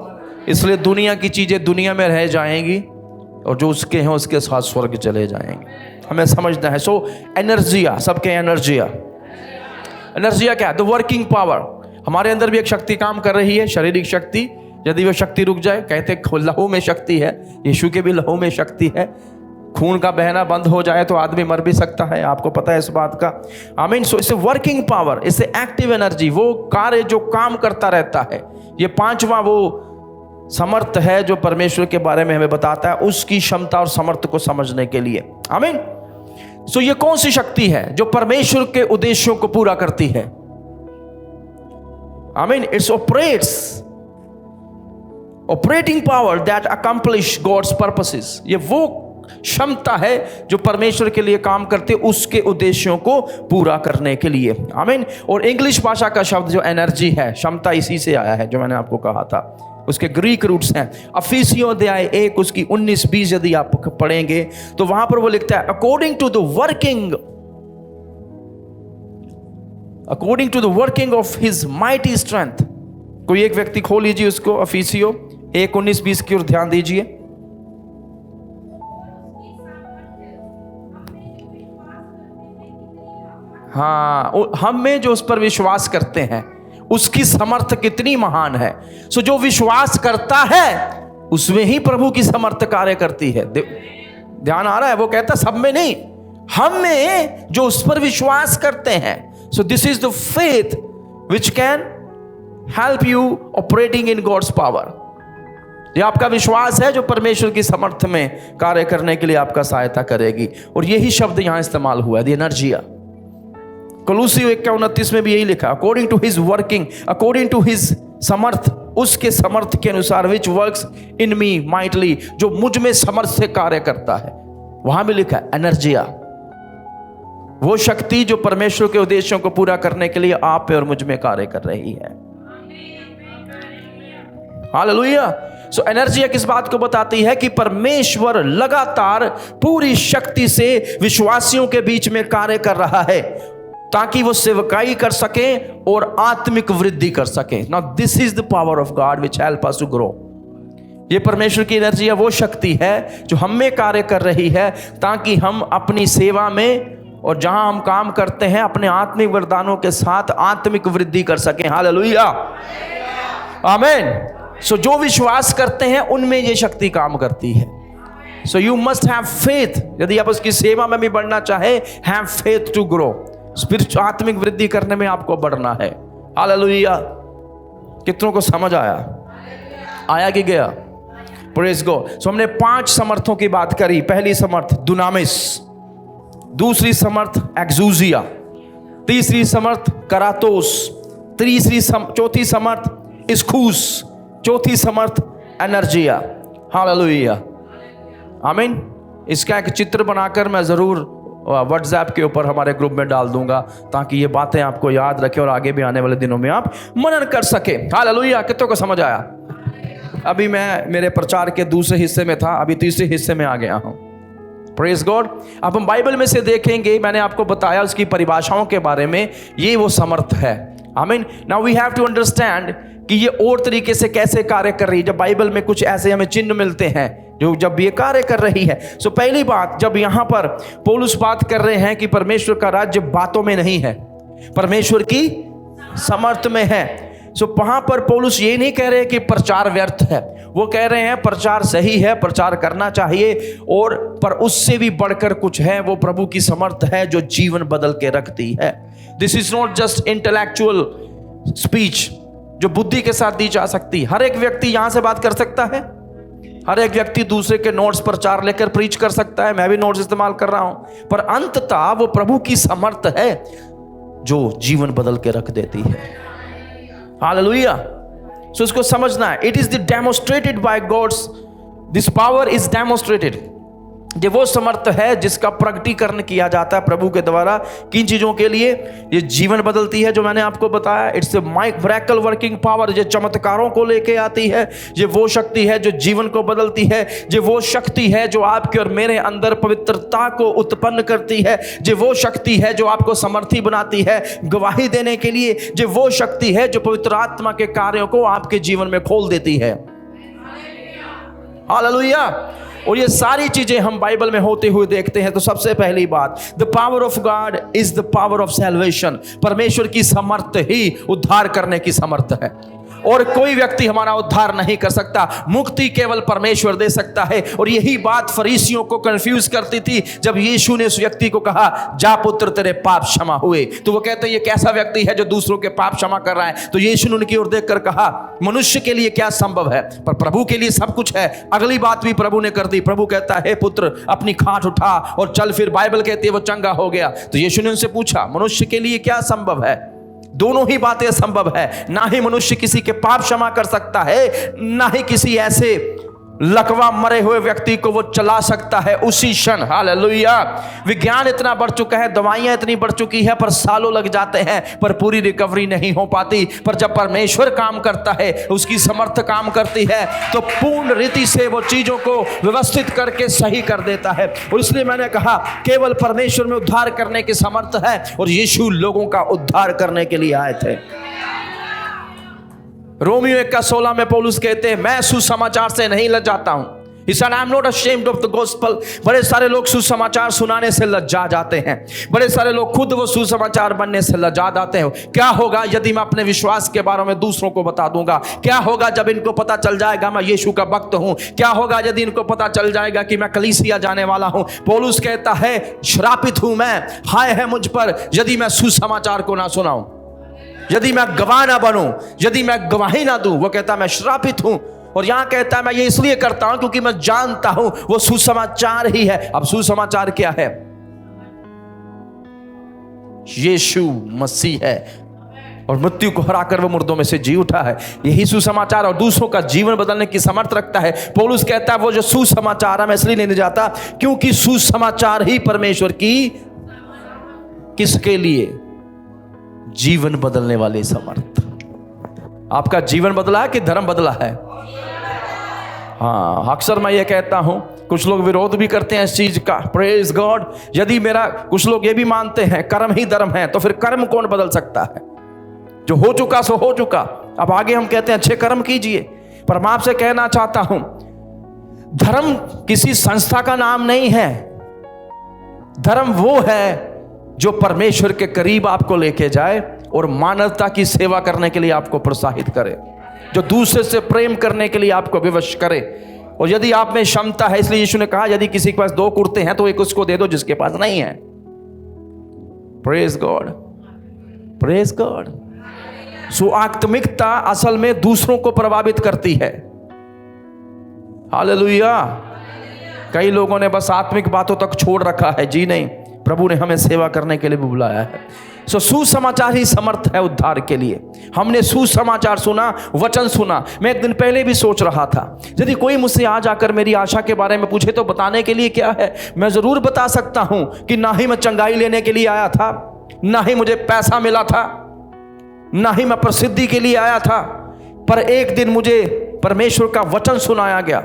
इसलिए दुनिया की चीजें दुनिया में रह जाएंगी और जो उसके हैं उसके साथ स्वर्ग चले जाएंगे। हमें समझना है। सो एनर्जिया, सबके एनर्जिया। एनर्जिया क्या है? The working power. हमारे अंदर भी एक शक्ति काम कर रही है, शारीरिक शक्ति। यदि वो शक्ति रुक जाए, कहते लहू में शक्ति है, यीशु के भी लहू में शक्ति है। खून का बहना बंद हो जाए तो आदमी मर भी सकता है, आपको पता है इस बात का। आमीन। सो इससे वर्किंग पावर, इससे एक्टिव एनर्जी, वो कार्य जो काम करता रहता है। ये पांचवा वो समर्थ है जो परमेश्वर के बारे में हमें बताता है, उसकी क्षमता और समर्थ को समझने के लिए। आमीन। सो ये कौन सी शक्ति है जो परमेश्वर के उद्देश्यों को पूरा करती है? आमीन। It's operating power that accomplish God's purposes. ये वो क्षमता है जो परमेश्वर के लिए काम करते, उसके उद्देश्यों को पूरा करने के लिए। आमीन। और इंग्लिश भाषा का शब्द जो एनर्जी है, क्षमता, इसी से आया है जो मैंने आपको कहा था। उसके ग्रीक रूट्स हैं। अफिसियों अध्याय 1 उसकी 19-20 यदि आप पढ़ेंगे तो वहां पर वो लिखता है according to the working of his mighty strength. कोई एक व्यक्ति खोल लीजिए उसको, अफिसियों 1:19-20 की ओर ध्यान दीजिए। हाँ, हम में जो उस पर विश्वास करते हैं उसकी समर्थ कितनी महान है। सो जो विश्वास करता है उसमें ही प्रभु की समर्थ कार्य करती है। ध्यान आ रहा है? वो कहता सब में नहीं, हम में जो उस पर विश्वास करते हैं। So this is the faith which can help you operating in God's power. ये आपका विश्वास है जो परमेश्वर की समर्थ में कार्य करने के लिए आपका सहायता करेगी। और यही शब्द यहां इस्तेमाल हुआ है, द एनर्जिया। कोलोसियों 1:29 में भी यही लिखा, according to his working, according to his समर्थ, उसके समर्थ के अनुसार, which works in me mightily, जो मुझ में समर्थ से कार्य करता है। वहां भी लिखा एनर्जिया, वो शक्ति जो परमेश्वर के उद्देश्यों को पूरा करने के लिए आप पे और मुझ में कार्य कर रही है। हालेलुया। सो एनर्जिया किस बात को बताती है? कि परमेश्वर लगातार पूरी शक्ति से विश्वासियों के बीच में कार्य कर रहा है ताकि वो सेवकाई कर सके और आत्मिक वृद्धि कर सके। Now this is the power of God which help us to grow. ये परमेश्वर की एनर्जी, वो शक्ति है जो हम में कार्य कर रही है ताकि हम अपनी सेवा में और जहां हम काम करते हैं अपने आत्मिक वरदानों के साथ आत्मिक वृद्धि कर सकें। हालेलुया, आमीन। सो जो विश्वास करते हैं उनमें ये शक्ति काम करती है। So you must have faith. यदि आप उसकी सेवा में भी बढ़ना चाहे, have faith to grow. Spiritual आत्मिक वृद्धि करने में आपको बढ़ना है। हालेलुया। कितनों को समझ आया? आया कि गया? Praise God. सो हमने 5 समर्थों की बात करी। पहली समर्थ दुनामिस, दूसरी समर्थ एक्सूजिया, तीसरी समर्थ करातोस, चौथी समर्थ इस्कूस, चौथी समर्थ एनर्जिया। हालेलुया, आमीन। इसका एक चित्र बनाकर मैं जरूर व्हाट्सएप के ऊपर हमारे ग्रुप में डाल दूंगा, ताकि ये बातें आपको याद रखें और आगे भी आने वाले दिनों में आप मनन कर सके। हालेलुया, कितनों को समझ आया? अभी मैं मेरे प्रचार के दूसरे हिस्से में था, अभी तीसरे हिस्से में आ गया हूं। Praise God. अब हम बाइबल में से देखेंगे, मैंने आपको बताया उसकी परिभाषाओं के बारे में, ये वो समर्थ है। आमीन। Now we have to understand कि ये और तरीके से कैसे कार्य कर रही है। जब बाइबल में कुछ ऐसे हमें चिन्ह मिलते हैं जो जब ये कार्य कर रही है। सो पहली बात, जब यहां पर पौलुस बात कर रहे हैं कि परमेश्वर का राज्य बातों में नहीं है, परमेश्वर की समर्थ में है। सो वहां पर पौलुस ये नहीं कह रहे कि प्रचार व्यर्थ है, वो कह रहे हैं प्रचार सही है, प्रचार करना चाहिए, और पर उससे भी बढ़कर कुछ है, वो प्रभु की समर्थ है जो जीवन बदल के रखती है। This is not just intellectual speech जो बुद्धि के साथ दी जा सकती। हर एक व्यक्ति यहां से बात कर सकता है, हर एक व्यक्ति दूसरे के नोट्स प्रचार लेकर प्रीच कर सकता है, मैं भी नोट्स इस्तेमाल कर रहा हूं, पर अंततः वो प्रभु की समर्थ है जो जीवन बदल के रख देती है। हालेलुया। सो इसको समझना है। It is the demonstrated by God's, this power is demonstrated. ये वो समर्थ है जिसका प्रकटीकरण किया जाता है प्रभु के द्वारा। किन चीजों के लिए? ये जीवन बदलती है जो मैंने आपको बताया। It's a miracle working power, ये चमत्कारों को लेके आती है। ये वो शक्ति है जो जीवन को बदलती है। ये वो शक्ति है जो आपके और मेरे अंदर पवित्रता को उत्पन्न करती है। ये वो शक्ति है जो आपको समर्थी बनाती है गवाही देने के लिए। ये वो शक्ति है जो पवित्र आत्मा के कार्यों को आपके जीवन में खोल देती है। हालेलुया। और ये सारी चीजें हम बाइबल में होते हुए देखते हैं। तो सबसे पहली बात, the power of God is the power of salvation. परमेश्वर की समर्थ ही उद्धार करने की समर्थ है, और कोई व्यक्ति हमारा उद्धार नहीं कर सकता। मुक्ति केवल परमेश्वर दे सकता है। और यही बात फरीसियों को कंफ्यूज करती थी। जब यीशु ने उस व्यक्ति को कहा, जा पुत्र तेरे पाप क्षमा हुए, तो वो कहते हैं ये कैसा व्यक्ति है जो दूसरों के पाप क्षमा कर रहा है? तो यीशु ने उनकी ओर देखकर कहा, मनुष्य के लिए क्या संभव है, पर प्रभु के लिए सब कुछ है। अगली बात भी प्रभु ने कर दी। प्रभु कहता है, पुत्र अपनी खाट उठा और चल। फिर बाइबल कहती है वो चंगा हो गया। तो यीशु ने उनसे पूछा, मनुष्य के लिए क्या संभव है? दोनों ही बातें संभव है। ना ही मनुष्य किसी के पाप क्षमा कर सकता है, ना ही किसी ऐसे लकवा मरे हुए व्यक्ति को वो चला सकता है उसी क्षण। हालेलुया। विज्ञान इतना बढ़ चुका है, दवाइयां इतनी बढ़ चुकी है, पर सालों लग जाते हैं, पर पूरी रिकवरी नहीं हो पाती। पर जब परमेश्वर काम करता है, उसकी समर्थ काम करती है, तो पूर्ण रीति से वो चीजों को व्यवस्थित करके सही कर देता है। और इसलिए मैंने कहा, केवल परमेश्वर में उद्धार करने की समर्थ है, और यीशु लोगों का उद्धार करने के लिए आए थे। रोमियो 1:16 में पौलुस कहते हैं, मैं सुसमाचार से नहीं लजाता हूं। He said, I am not ashamed of the gospel। बड़े सारे लोग सुसमाचार सुनाने से लज्जा जाते हैं। बड़े सारे लोग खुद वो सुसमाचार बनने से लज्जा जाते हैं। क्या होगा यदि मैं अपने विश्वास के बारे में दूसरों को बता दूंगा? क्या होगा जब इनको पता चल जाएगा मैं यीशु का भक्त हूं? क्या होगा यदि इनको पता चल जाएगा कि मैं कलीसिया जाने वाला हूं? पौलुस कहता है, श्रापित हूं मैं, हाय है मुझ पर यदि मैं सुसमाचार को ना सुनाऊं, यदि मैं गवाह ना बनूं, यदि मैं गवाही ना दूं। वो कहता मैं श्रापित हूं। और यहां कहता है मैं ये इसलिए करता हूं क्योंकि मैं जानता हूं वो सुसमाचार ही है। अब सुसमाचार क्या है? यीशु मसीह है, और मृत्यु को हराकर वो मुर्दों में से जी उठा है। यही सुसमाचार और दूसरों का जीवन बदलने की समर्थ रखता है। पौलुस कहता है वो जो सुसमाचार है, मैं इसलिए नहीं जाता क्योंकि सुसमाचार ही परमेश्वर की किसके लिए? जीवन बदलने वाली समर्थ। आपका जीवन बदला है कि धर्म बदला है? हाँ, अक्सर मैं ये कहता हूं, कुछ लोग विरोध भी करते हैं इस चीज का। Praise God. यदि मेरा, कुछ लोग ये भी मानते हैं कर्म ही धर्म है, तो फिर कर्म कौन बदल सकता है? जो हो चुका सो हो चुका। अब आगे हम कहते हैं अच्छे कर्म कीजिए। पर मैं आपसे कहना चाहता हूं, धर्म किसी संस्था का नाम नहीं है। धर्म वो है जो परमेश्वर के करीब आपको लेके जाए और मानवता की सेवा करने के लिए आपको प्रोत्साहित करे, जो दूसरे से प्रेम करने के लिए आपको विवश करे। और यदि आप में क्षमता है, इसलिए यीशु ने कहा यदि किसी के पास 2 कुर्ते हैं तो एक उसको दे दो जिसके पास नहीं है। Praise God, praise God. So आत्मिकता असल में दूसरों को प्रभावित करती है। हालेलुया। कई लोगों ने बस आत्मिक बातों तक छोड़ रखा है। जी नहीं, प्रभु ने हमें सेवा करने के लिए भी बुलाया है। सो सुसमाचार ही समर्थ है उद्धार के लिए। हमने सुसमाचार सुना, वचन सुना। मैं एक दिन पहले भी सोच रहा था, यदि कोई मुझसे आज आकर मेरी आशा के बारे में पूछे तो बताने के लिए क्या है। मैं जरूर बता सकता हूं कि ना ही मैं चंगाई लेने के लिए आया था, ना ही मुझे पैसा मिला था, ना ही मैं प्रसिद्धि के लिए आया था। पर एक दिन मुझे परमेश्वर का वचन सुनाया गया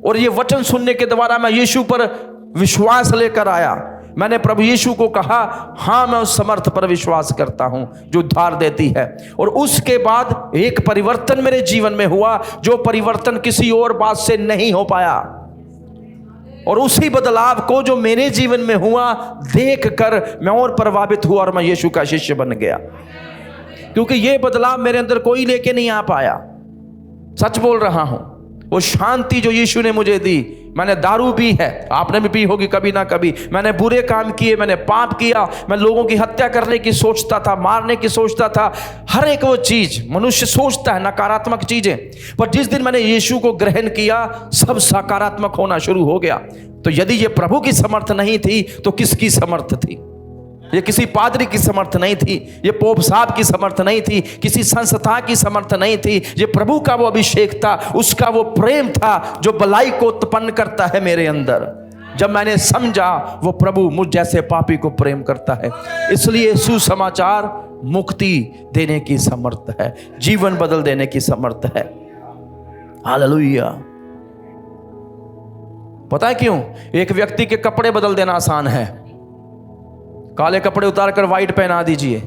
और ये वचन सुनने के द्वारा मैं यीशु पर विश्वास लेकर आया। मैंने प्रभु यीशु को कहा, हाँ मैं उस समर्थ पर विश्वास करता हूं जो उद्धार देती है। और उसके बाद एक परिवर्तन मेरे जीवन में हुआ, जो परिवर्तन किसी और बात से नहीं हो पाया। और उसी बदलाव को जो मेरे जीवन में हुआ देखकर मैं और प्रभावित हुआ और मैं यीशु का शिष्य बन गया। क्योंकि ये बदलाव मेरे अंदर कोई लेके नहीं आ पाया। सच बोल रहा हूं। वो शांति जो यीशु ने मुझे दी, मैंने दारू पी है, आपने भी पी होगी कभी ना कभी। मैंने बुरे काम किए, मैंने पाप किया, मैं लोगों की हत्या करने की सोचता था, मारने की सोचता था। हर एक वो चीज मनुष्य सोचता है, नकारात्मक चीजें। पर जिस दिन मैंने यीशु को ग्रहण किया, सब सकारात्मक होना शुरू हो गया। तो यदि ये प्रभु की समर्थ नहीं थी तो किसकी समर्थ थी? ये किसी पादरी की समर्थ नहीं थी, ये पोप साहब की समर्थ नहीं थी, किसी संस्था की समर्थ नहीं थी। ये प्रभु का वो अभिषेक था, उसका वो प्रेम था जो भलाई को उत्पन्न करता है मेरे अंदर। जब मैंने समझा वो प्रभु मुझ जैसे पापी को प्रेम करता है। इसलिए सुसमाचार मुक्ति देने की समर्थ है, जीवन बदल देने की समर्थ है। हालेलुया। पता है क्यों? एक व्यक्ति के कपड़े बदल देना आसान है, काले कपड़े उतारकर व्हाइट पहना दीजिए।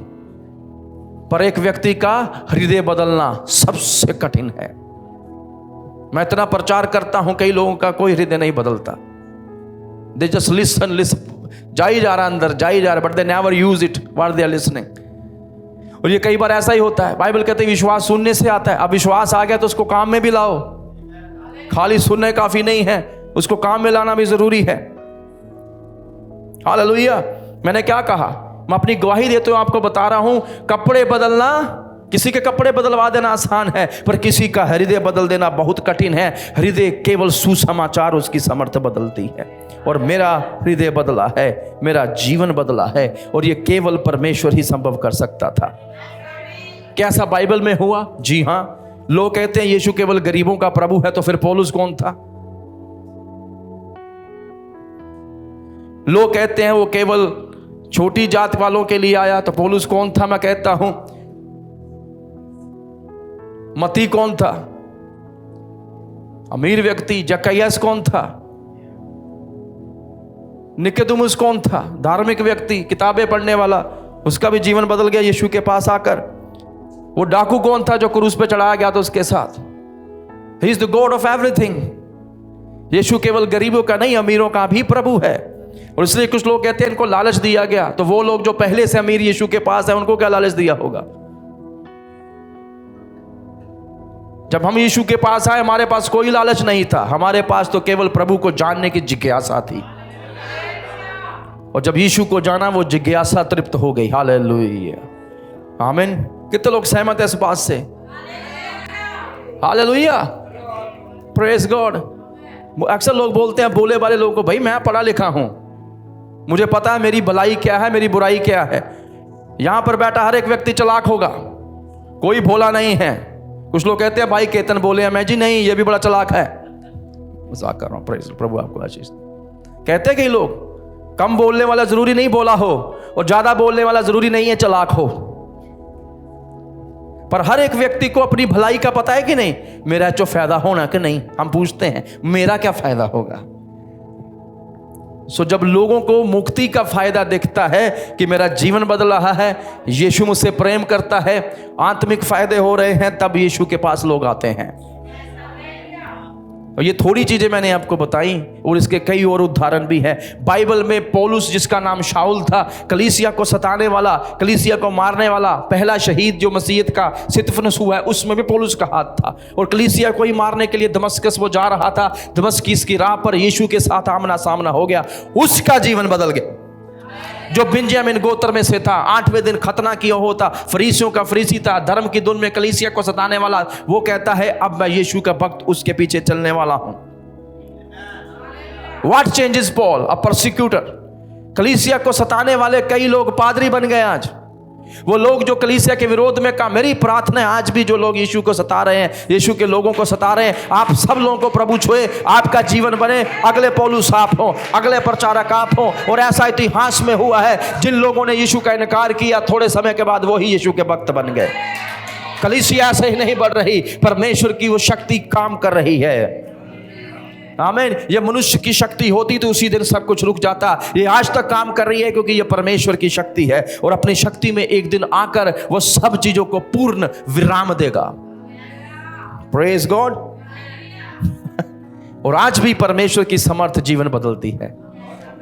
पर एक व्यक्ति का हृदय बदलना सबसे कठिन है। मैं इतना प्रचार करता हूं, कई लोगों का कोई हृदय नहीं बदलता। दे जस्ट लिसन, जा ही जा रहा अंदर, जा ही जा रहा, but they never use it what they are listening. और ये कई बार ऐसा ही होता है। बाइबल कहते हैं विश्वास सुनने से आता है। अब विश्वास आ गया तो उसको काम में भी लाओ। खाली सुनने काफी नहीं है, उसको काम में लाना भी जरूरी है। हालेलुया। मैंने क्या कहा? मैं अपनी गवाही देते हुए आपको बता रहा हूं, कपड़े बदलना, किसी के कपड़े बदलवा देना आसान है, पर किसी का हृदय बदल देना बहुत कठिन है। हृदय केवल सुसमाचार उसकी समर्थ बदलती है। और मेरा हृदय बदला है, मेरा जीवन बदला है, और यह केवल परमेश्वर ही संभव कर सकता था। कैसा बाइबल में हुआ? जी हां। लोग कहते हैं यीशु केवल गरीबों का प्रभु है, तो फिर पौलुस कौन था? लोग कहते हैं वो केवल छोटी जात वालों के लिए आया, तो पौलुस कौन था? मैं कहता हूं मती कौन था? अमीर व्यक्ति। जक्कैयस कौन था? निकोदेमुस कौन था? धार्मिक व्यक्ति, किताबें पढ़ने वाला, उसका भी जीवन बदल गया यीशु के पास आकर। वो डाकू कौन था जो क्रूस पे चढ़ाया गया था उसके साथ? He is the God of everything. Yeshu केवल गरीबों का नहीं, अमीरों का भी प्रभु है। और इसलिए कुछ लोग कहते हैं इनको लालच दिया गया। तो वो लोग जो पहले से अमीर यीशु के पास है, उनको क्या लालच दिया होगा? जब हम यीशु के पास आए, हमारे पास कोई लालच नहीं था। हमारे पास तो केवल प्रभु को जानने की जिज्ञासा थी। और जब यीशु को जाना, वो जिज्ञासा तृप्त हो गई। हालेलुया। आमीन। कितने लोग सहमत है इस बात से? हालेलुया। Praise God. अक्सर लोग बोलते हैं, बोले वाले लोगों को, भाई मैं पढ़ा लिखा हूं, मुझे पता है मेरी भलाई क्या है, मेरी बुराई क्या है। यहां पर बैठा हर एक व्यक्ति चालाक होगा, कोई भोला नहीं है। कुछ लोग कहते हैं भाई केतन बोले हैं, मैं जी नहीं, ये भी बड़ा चालाक है। मजाक कर रहा हूं, प्रभु आपको आशीष। कहते हैं कई लोग, कम बोलने वाला जरूरी नहीं भोला हो, और ज्यादा बोलने वाला जरूरी नहीं है चालाक हो। पर हर एक व्यक्ति को अपनी भलाई का पता है कि नहीं? मेरा जो फायदा होना कि नहीं, हम पूछते हैं मेरा क्या फायदा होगा। सो जब लोगों को मुक्ति का फायदा दिखता है कि मेरा जीवन बदल रहा है, यीशु मुझसे प्रेम करता है, आत्मिक फायदे हो रहे हैं, तब यीशु के पास लोग आते हैं। और ये थोड़ी चीजें मैंने आपको बताई, और इसके कई और उदाहरण भी हैं। बाइबल में पौलुस, जिसका नाम शाऊल था, कलीसिया को सताने वाला, कलीसिया को मारने वाला, पहला शहीद जो मसीहत का स्तिफनुस हुआ है, उसमें भी पौलुस का हाथ था। और कलीसिया को ही मारने के लिए दमस्कस वो जा रहा था। दमस्कस की राह पर यीशु के साथ आमना सामना हो गया, उसका जीवन बदल गया। जो बिंजामिन गोत्र में से था, 8वें दिन खतना किया होता, फरीसियों का फरीसी था, धर्म की धुन में कलीसिया को सताने वाला, वो कहता है अब मैं यीशु का भक्त उसके पीछे चलने वाला हूं। What changes Paul? A persecutor. कलीसिया को सताने वाले कई लोग पादरी बन गए आज। वो लोग जो कलीसिया के विरोध में कहा, मेरी प्रार्थना है आज भी जो लोग यीशु को सता रहे हैं, यीशु के लोगों को सता रहे हैं, आप सब लोगों को प्रभु छुए, आपका जीवन बने, अगले पौलुस आप हो, अगले प्रचारक आप हो। और ऐसा इतिहास में हुआ है, जिन लोगों ने यीशु का इनकार किया, थोड़े समय के बाद वो ही यीशु के भक्त बन गए। कलीसिया ऐसे ही नहीं बढ़ रही, परमेश्वर की वो शक्ति काम कर रही है। आमीन। ये मनुष्य की शक्ति होती तो उसी दिन सब कुछ रुक जाता। ये आज तक काम कर रही है क्योंकि ये परमेश्वर की शक्ति है, और अपनी शक्ति में एक दिन आकर वो सब चीजों को पूर्ण विराम देगा। Praise God. और आज भी परमेश्वर की समर्थ जीवन बदलती है।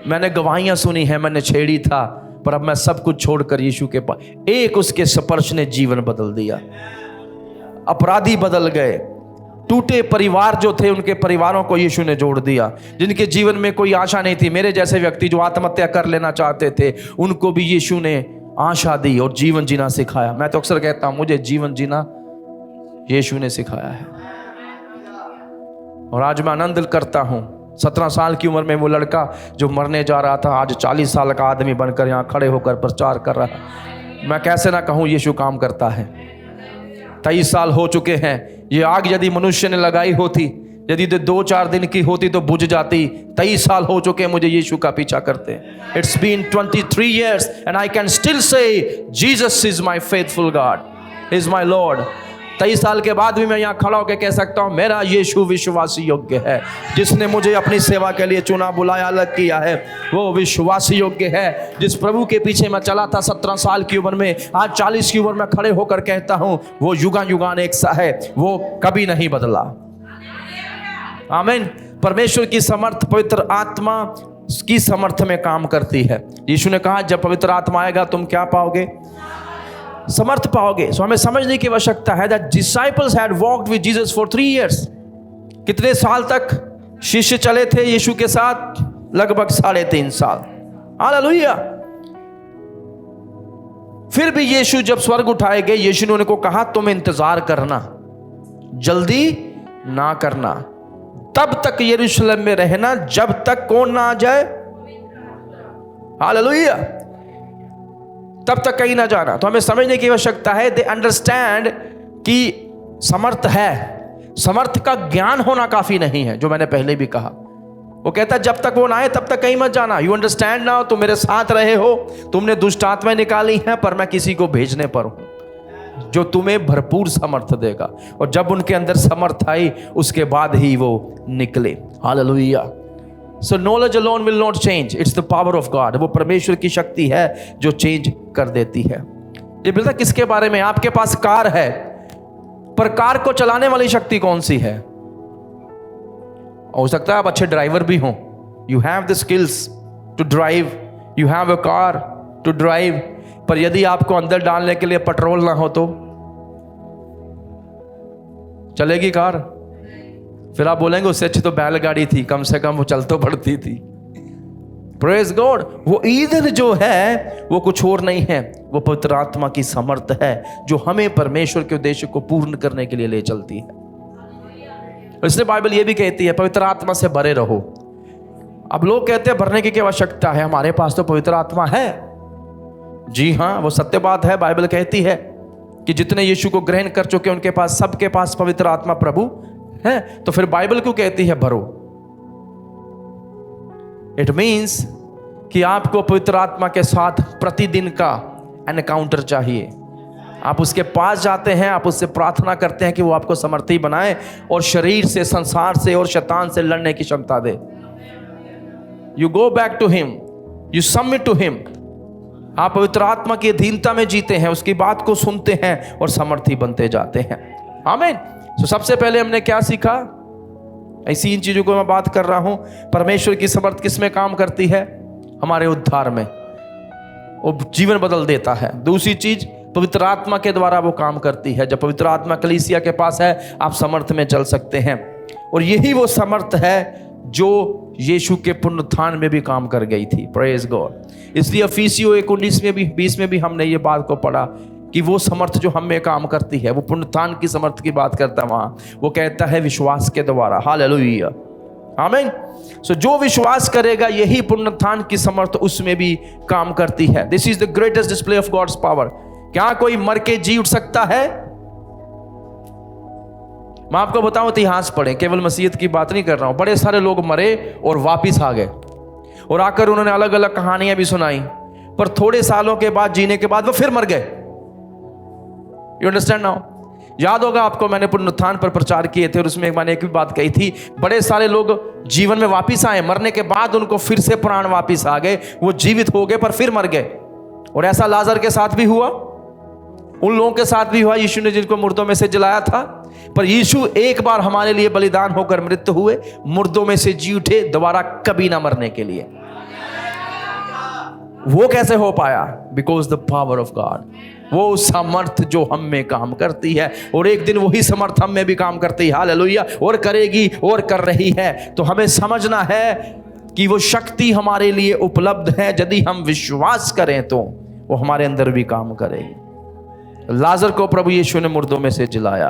मैंने गवाहियां सुनी है, मैंने छेड़ी था, पर अब मैं सब कुछ छोड़कर यीशु के पास, एक उसके स्पर्श ने जीवन बदल दिया। अपराधी बदल गए, टूटे परिवार जो थे उनके परिवारों को यीशु ने जोड़ दिया। जिनके जीवन में कोई आशा नहीं थी, मेरे जैसे व्यक्ति जो आत्महत्या कर लेना चाहते थे, उनको भी यीशु ने आशा दी और जीवन जीना सिखाया। मैं तो अक्सर कहता हूं, मुझे जीवन जीना यीशु ने सिखाया है। और आज मैं आनंद करता हूं, 17 साल की उम्र में वो लड़का जो मरने जा रहा था, आज 40 साल का आदमी बनकर यहां खड़े होकर प्रचार कर रहा है। मैं कैसे ना कहूं यीशु काम करता है। 23 साल हो चुके हैं। ये आग यदि मनुष्य ने लगाई होती, यदि 2-4 दिन की होती तो बुझ जाती। 23 साल हो चुके मुझे यीशु का पीछा करते। It's been 23 years and I can still say Jesus is my faithful God, He is my Lord। 23 साल के बाद भी मैं यहाँ खड़ा होकर कह सकता हूँ, मेरा यीशु विश्वासी योग्य है। जिसने मुझे अपनी सेवा के लिए चुना, बुलाया, अलग किया है, वो विश्वासी योग्य है। जिस प्रभु के पीछे मैं चला था 17 साल की उम्र में, आज 40 की उम्र में खड़े होकर कहता हूँ, वो युगान युगान एक सा है, वो कभी नहीं बदला। आमीन। परमेश्वर की समर्थ पवित्र आत्मा की समर्थ में काम करती है। यीशु ने कहा, जब पवित्र आत्मा आएगा तुम क्या पाओगे? समर्थ पाओगे। सो हमें समझने की आवश्यकता है that disciples had walked with Jesus for 3 years। कितने साल तक शिष्य चले थे यीशु के साथ? लगभग 3.5 साल। हालेलुया। फिर भी यीशु जब स्वर्ग उठाए गए, यीशु ने उनको कहा, तुम इंतजार करना, जल्दी ना करना, तब तक यरूशलेम में रहना जब तक कौन ना आ जाए। हालेलुया। तब तक कहीं ना जाना। तो हमें समझने की आवश्यकता है, दे अंडरस्टैंड कि समर्थ है। समर्थ का ज्ञान होना काफी नहीं है, जो मैंने पहले भी कहा। वो कहता है जब तक वो ना आए तब तक कहीं मत जाना। यू अंडरस्टैंड ना, तुम मेरे साथ रहे हो, तुमने दुष्ट आत्माएं निकाली हैं, पर मैं किसी को भेजने पर हूं जो तुम्हें भरपूर समर्थ देगा। और जब उनके अंदर समर्थ आई, उसके बाद ही वो निकले। Hallelujah. So knowledge alone will not change. It's the power of God. वो परमेश्वर की शक्ति है जो चेंज कर देती है। ये बोलता किसके बारे में? आपके पास कार है, पर कार को चलाने वाली शक्ति कौन सी है? हो सकता है आप अच्छे ड्राइवर भी हों। You have the skills to drive. You have a car to drive. पर यदि आपको अंदर डालने के लिए पेट्रोल ना हो तो चलेगी कार? फिर आप बोलेंगे उससे अच्छी तो बैलगाड़ी थी, कम से कम वो चल तो पड़ती थी। Praise God. वो ईंधन जो है वो कुछ और नहीं है, वो पवित्र आत्मा की समर्थ है जो हमें परमेश्वर के उद्देश्य को पूर्ण करने के लिए ले चलती है। इसलिए बाइबल ये भी कहती है पवित्र आत्मा से भरे रहो। अब लोग कहते हैं भरने की क्या आवश्यकता है, हमारे पास तो पवित्र आत्मा है। जी हाँ, वो सत्य बात है। बाइबल कहती है कि जितने यीशु को ग्रहण कर चुके उनके पास, सबके पास पवित्र आत्मा प्रभु है। तो फिर बाइबल क्यों कहती है भरो? इट मीन्स कि आपको पवित्र आत्मा के साथ प्रतिदिन का एनकाउंटर चाहिए। आप उसके पास जाते हैं, आप उससे प्रार्थना करते हैं कि वो आपको समर्थी बनाए और शरीर से, संसार से और शैतान से लड़ने की क्षमता दे। You go back to him, you submit to him. आप पवित्र आत्मा की अधीनता में जीते हैं, उसकी बात को सुनते हैं और समर्थी बनते जाते हैं। आमीन। तो सबसे पहले हमने क्या सीखा? ऐसी इन चीजों को मैं बात कर रहा हूं। परमेश्वर की समर्थ किस में काम करती है? हमारे उद्धार में, वो जीवन बदल देता है। दूसरी चीज, पवित्र आत्मा के द्वारा वो काम करती है। जब पवित्र आत्मा कलीसिया के पास है, आप समर्थ में चल सकते हैं। और यही वो समर्थ है जो यीशु के पुनरुत्थान में भी काम कर गई थी। Praise God. इसलिए इफिसियों 1:19 में भी 20 में भी हमने ये बात को पढ़ा कि वो समर्थ जो हम में काम करती है, वो पुनरुत्थान की समर्थ की बात करता है। वहाँ वो कहता है विश्वास के द्वारा। हालेलुया, आमीन। सो जो विश्वास करेगा यही पुनरुत्थान की समर्थ उसमें भी काम करती है। This is the greatest display of God's power. क्या कोई मर के जी उठ सकता है? मैं आपको बताऊं, इतिहास पढ़े, केवल मसीहत की बात नहीं कर रहा हूं। बड़े सारे लोग मरे और वापिस आ गए और आकर उन्होंने अलग अलग कहानियां भी सुनाई, पर थोड़े सालों के बाद जीने के बाद वो फिर मर गए। You understand now? याद होगा आपको, मैंने पुनरुत्थान पर प्रचार किए थे और उसमें मैंने एक भी बात कही थी, बड़े सारे लोग जीवन में वापिस आए, मरने के बाद उनको फिर से प्राण वापिस आ गए, वो जीवित हो गए पर फिर मर गए। और ऐसा लाजर के साथ भी हुआ, उन लोगों के साथ भी हुआ यीशु ने जिनको मुर्दों में से जलाया था। पर यीशु एक बार हमारे लिए बलिदान होकर मृत्यु हुए, मुर्दों में से जी उठे दोबारा कभी ना मरने के लिए। वो कैसे हो पाया? Because the power of God, वो समर्थ जो हम में काम करती है, और एक दिन वही समर्थ हम में भी काम करती है। हालेलुया, और करेगी और कर रही है। तो हमें समझना है कि वो शक्ति हमारे लिए उपलब्ध है, यदि हम विश्वास करें तो वो हमारे अंदर भी काम करेगी। लाजर को प्रभु यीशु ने मुर्दों में से जिलाया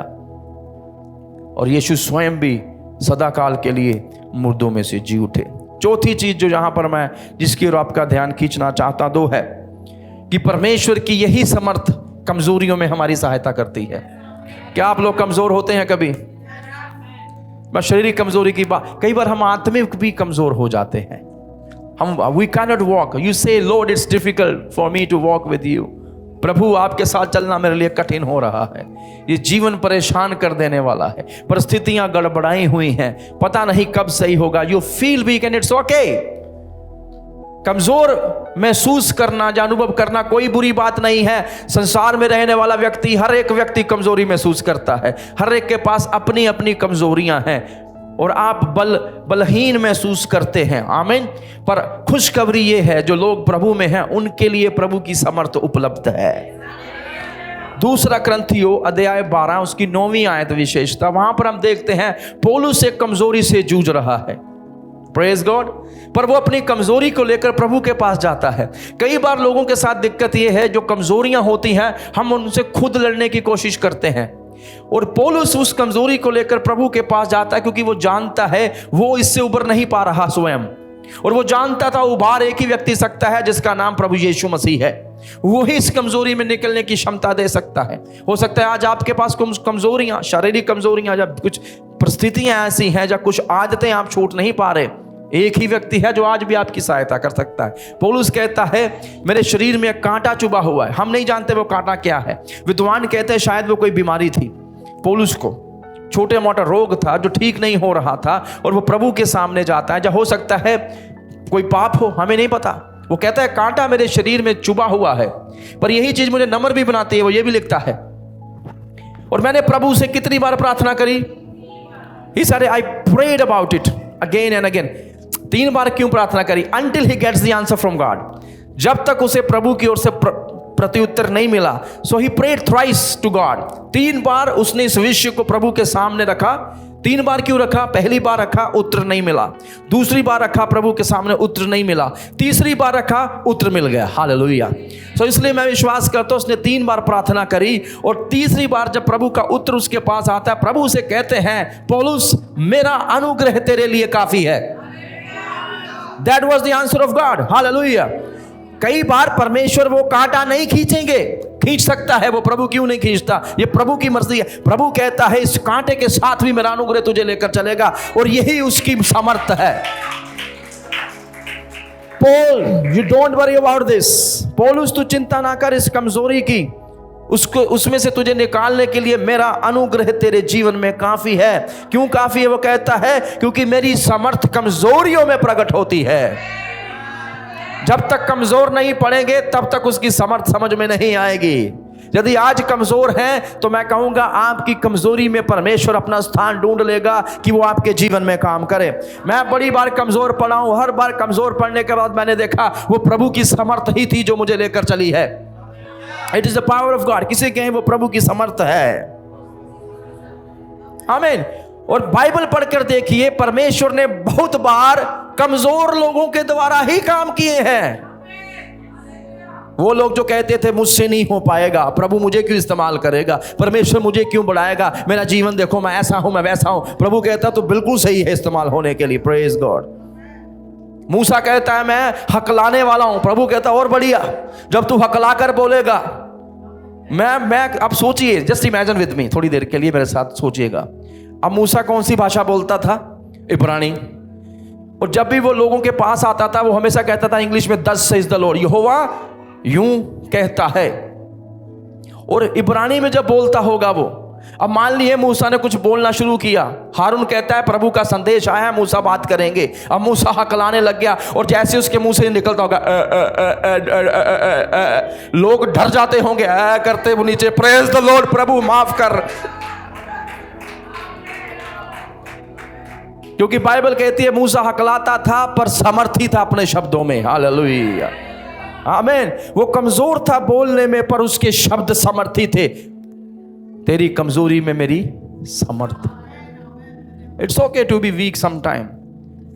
और यीशु स्वयं भी सदाकाल के लिए मुर्दों में से जी उठे। चौथी चीज जो यहां पर मैं जिसकी ओर आपका ध्यान खींचना चाहता दो है कि परमेश्वर की यही समर्थ कमजोरियों में हमारी सहायता करती है। क्या आप लोग कमजोर होते हैं कभी? मैं शारीरिक कमजोरी की बात, कई बार हम आत्मिक भी कमजोर हो जाते हैं। हम we can not walk, you say lord it's difficult for me to walk with you. प्रभु आपके साथ चलना मेरे लिए कठिन हो रहा है, ये जीवन परेशान कर देने वाला है, परिस्थितियां गड़बड़ाई हुई हैं, पता नहीं कब सही होगा। You feel weak and it's okay. कमजोर महसूस करना या अनुभव करना कोई बुरी बात नहीं है। संसार में रहने वाला व्यक्ति, हर एक व्यक्ति कमजोरी महसूस करता है। हर एक के पास अपनी अपनी कमजोरियां हैं और आप बलहीन महसूस करते हैं। आमीन। पर खुशखबरी ये है, जो लोग प्रभु में हैं उनके लिए प्रभु की समर्थ उपलब्ध है। दूसरा ग्रंथियों अध्याय 12 उसकी 9वीं आयत विशेषता, वहां पर हम देखते हैं पौलुस एक कमजोरी से जूझ रहा है। Praise God. पर वो अपनी कमजोरी को लेकर प्रभु के पास जाता है। कई बार लोगों के साथ दिक्कत ये है, जो कमजोरियां होती हैं हम उनसे खुद लड़ने की कोशिश करते हैं, और पौलुस उस कमजोरी को लेकर प्रभु के पास जाता है, क्योंकि वो जानता है वो इससे उबर नहीं पा रहा स्वयं, और वो जानता था उबार एक ही व्यक्ति सकता है जिसका नाम प्रभु यीशु मसीह है। वो ही इस कमजोरी में निकलने की क्षमता दे सकता है। हो सकता है आज आपके पास कमजोरियां, शारीरिक कमजोरियां, जब कुछ परिस्थितियां ऐसी हैं, जब कुछ आदतें आप छूट नहीं पा रहे, एक ही व्यक्ति है जो आज भी आपकी सहायता कर सकता है। पौलुस कहता है मेरे शरीर में एक कांटा चुभा हुआ है। हम नहीं जानते वो कांटा क्या है। विद्वान कहते हैं शायद वो कोई बीमारी थी, पौलुस को छोटे मोटा रोग था जो ठीक नहीं हो रहा था, और वो प्रभु के सामने जाता है। या हो सकता है कोई पाप हो, हमें नहीं पता। वो कहता है कांटा मेरे शरीर में चुभा हुआ है। पर यही चीज मुझे नम्र भी बनाती है, वो ये भी लिखता है, और मैंने प्रभु से कितनी बार प्रार्थना करी। He said I prayed about it again and again। 3 बार क्यों प्रार्थना करी? Until he gets the answer from God। जब तक उसे प्रभु की ओर से प्रत्युत्तर नहीं मिला। So he prayed thrice to God। 3 बार उसने इस विषय को प्रभु के सामने रखा। 3 बार क्यों रखा? पहली बार रखा, उत्तर नहीं मिला। दूसरी बार रखा, प्रभु के सामने उत्तर नहीं मिला। तीसरी बार रखा, उत्तर मिल गया। हालेलुया। So इसलिए मैं विश्वास करता हूं उसने 3 बार प्रार्थना करी, और तीसरी बार जब प्रभु का उत्तर उसके पास आता है, प्रभु उसे कहते हैं पौलुस मेरा अनुग्रह तेरे लिए काफी है। That was the answer of God। Hallelujah. कई बार परमेश्वर वो कांटा नहीं खींचेंगे, खींच सकता है वो, प्रभु क्यों नहीं खींचता? ये प्रभु की मर्जी है। प्रभु कहता है इस कांटे के साथ भी मेरा अनुग्रह तुझे लेकर चलेगा, और यही उसकी समर्थ है। Paul, you don't worry about this. पौलुस तू चिंता ना कर इस कमजोरी की, उसको उसमें से तुझे निकालने के लिए मेरा अनुग्रह तेरे जीवन में काफी है। क्यों काफी है? वो कहता है क्योंकि मेरी समर्थ कमजोरियों में प्रकट होती है। जब तक कमजोर नहीं पड़ेंगे तब तक उसकी समर्थ समझ में नहीं आएगी। यदि आज कमजोर हैं तो मैं कहूंगा आपकी कमजोरी में परमेश्वर अपना स्थान ढूंढ लेगा कि वो आपके जीवन में काम करे। मैं बड़ी बार कमजोर पड़ा हूं, हर बार कमजोर पड़ने के बाद मैंने देखा वो प्रभु की समर्थ ही थी जो मुझे लेकर चली है। It is the power of God. किसे कहें वो प्रभु की समर्थ है। आमीन। और बाइबल पढ़कर देखिए, परमेश्वर ने बहुत बार कमजोर लोगों के द्वारा ही काम किए हैं। वो लोग जो कहते थे मुझसे नहीं हो पाएगा, प्रभु मुझे क्यों इस्तेमाल करेगा, परमेश्वर मुझे क्यों बढ़ाएगा, मेरा जीवन देखो, मैं ऐसा हूं, मैं वैसा हूं। प्रभु कहता तो बिल्कुल सही है इस्तेमाल होने के लिए। Praise God. मूसा कहता है मैं हकलाने वाला हूं, प्रभु कहता और बढ़िया, जब तू हकला कर बोलेगा मैं अब सोचिए, जस्ट इमेजिन विद मी, थोड़ी देर के लिए मेरे साथ सोचिएगा। अब मूसा कौन सी भाषा बोलता था? इब्रानी। और जब भी वो लोगों के पास आता था वो हमेशा कहता था इंग्लिश में, दस सेज द लॉर्ड, यहोवा यूं कहता है। और इब्रानी में जब बोलता होगा वो, अब मान लिए मूसा ने कुछ बोलना शुरू किया, हारून कहता है प्रभु का संदेश आया है, मूसा बात करेंगे। अब मूसा हकलाने लग गया और जैसे उसके मुंह से निकलता होगा लोग डर जाते होंगे, करते वो नीचे, प्रेज द लॉर्ड, प्रभु माफ कर। क्योंकि बाइबल कहती है मूसा हकलाता था पर समर्थी था अपने शब्दों में। हालेलुया, आमीन। वो कमजोर था बोलने में पर उसके शब्द समर्थी थे। तेरी कमजोरी में मेरी समर्थ। It's okay to be weak sometime.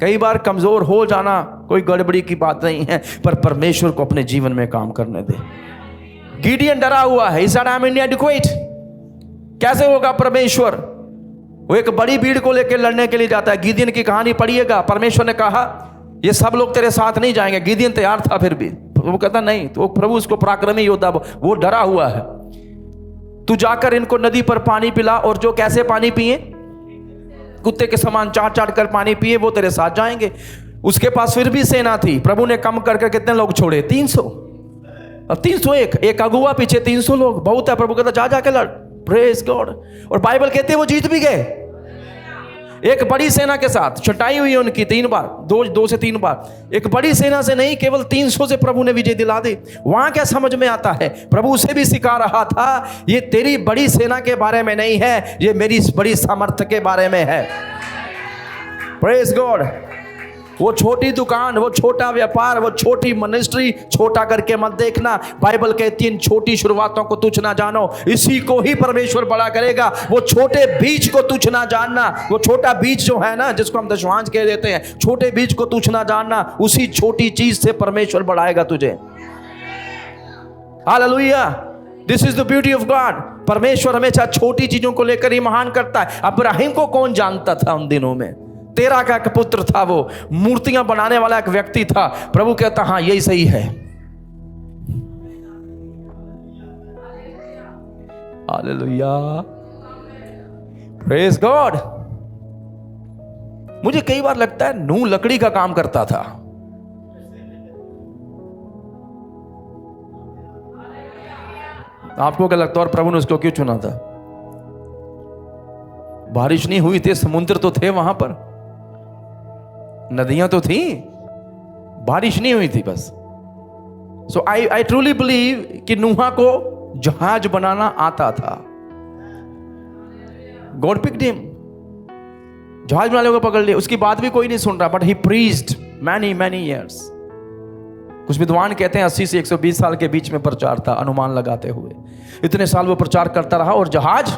कई बार कमजोर हो जाना कोई गड़बड़ी की बात नहीं है, पर परमेश्वर को अपने जीवन में काम करने दे। गिडियन डरा हुआ है, आई एम इनएडिक्वेट। कैसे होगा परमेश्वर? वो एक बड़ी भीड़ को लेकर लड़ने के लिए जाता है। गिदियन की कहानी पढ़िएगा। परमेश्वर ने कहा ये सब लोग तेरे साथ नहीं जाएंगे। गिदियन तैयार था, फिर भी वो कहता नहीं। तो प्रभु उसको पराक्रमी योद्धा, वो डरा हुआ है। तू जाकर इनको नदी पर पानी पिला, और जो कैसे पानी पिए, कुत्ते के समान चाट चाट कर पानी पिए, वो तेरे साथ जाएंगे। उसके पास फिर भी सेना थी। प्रभु ने कम करके कितने लोग छोड़े? 300। अब 301, एक अगुआ पीछे 300 लोग, बहुत है। प्रभु कहता जा जाके लड़। Praise God. और बाइबल कहते हैं वो जीत भी गए, एक बड़ी सेना के साथ। छटाई हुई उनकी 3 बार, दो से 3 बार। एक बड़ी सेना से नहीं, केवल 300 से प्रभु ने विजय दिला दी। वहां क्या समझ में आता है? प्रभु उसे भी सिखा रहा था, ये तेरी बड़ी सेना के बारे में नहीं है, ये मेरी बड़ी सामर्थ्य के बारे में है। Praise God. वो छोटी दुकान, वो छोटा व्यापार, वो छोटी मिनिस्ट्री छोटा करके मत देखना। बाइबल कहती है इन छोटी शुरुआतों को तुच्छ ना जानो, इसी को ही परमेश्वर बड़ा करेगा। वो छोटे बीज को तुच्छ ना जानना। वो छोटा बीज जो है ना, जिसको हम दशवांश कह देते हैं, छोटे बीज को तुच्छ ना जानना। उसी छोटी चीज से परमेश्वर बढ़ाएगा तुझे। Hallelujah. This is the beauty of God. परमेश्वर हमेशा छोटी चीजों को लेकर ही महान करता है। अब्राहिम को कौन जानता था उन दिनों में? तेरा का एक पुत्र था, वो मूर्तियां बनाने वाला एक व्यक्ति था। प्रभु कहता हाँ यही सही है। Hallelujah, praise God. मुझे कई बार लगता है नूह लकड़ी का काम करता था। आपको क्या लगता है और प्रभु ने उसको क्यों चुना था? बारिश नहीं हुई थी, समुद्र तो थे वहां पर, नदियां तो थी, बारिश नहीं हुई थी बस। सो आई ट्रूली बिलीव कि नूहा को जहाज बनाना आता था। God picked him. जहाज बनाने को पकड़ लिया, उसकी बात भी कोई नहीं सुन रहा, but he preached many years. कुछ विद्वान कहते हैं 80 से 120 साल के बीच में प्रचार था, अनुमान लगाते हुए। इतने साल वो प्रचार करता रहा और जहाज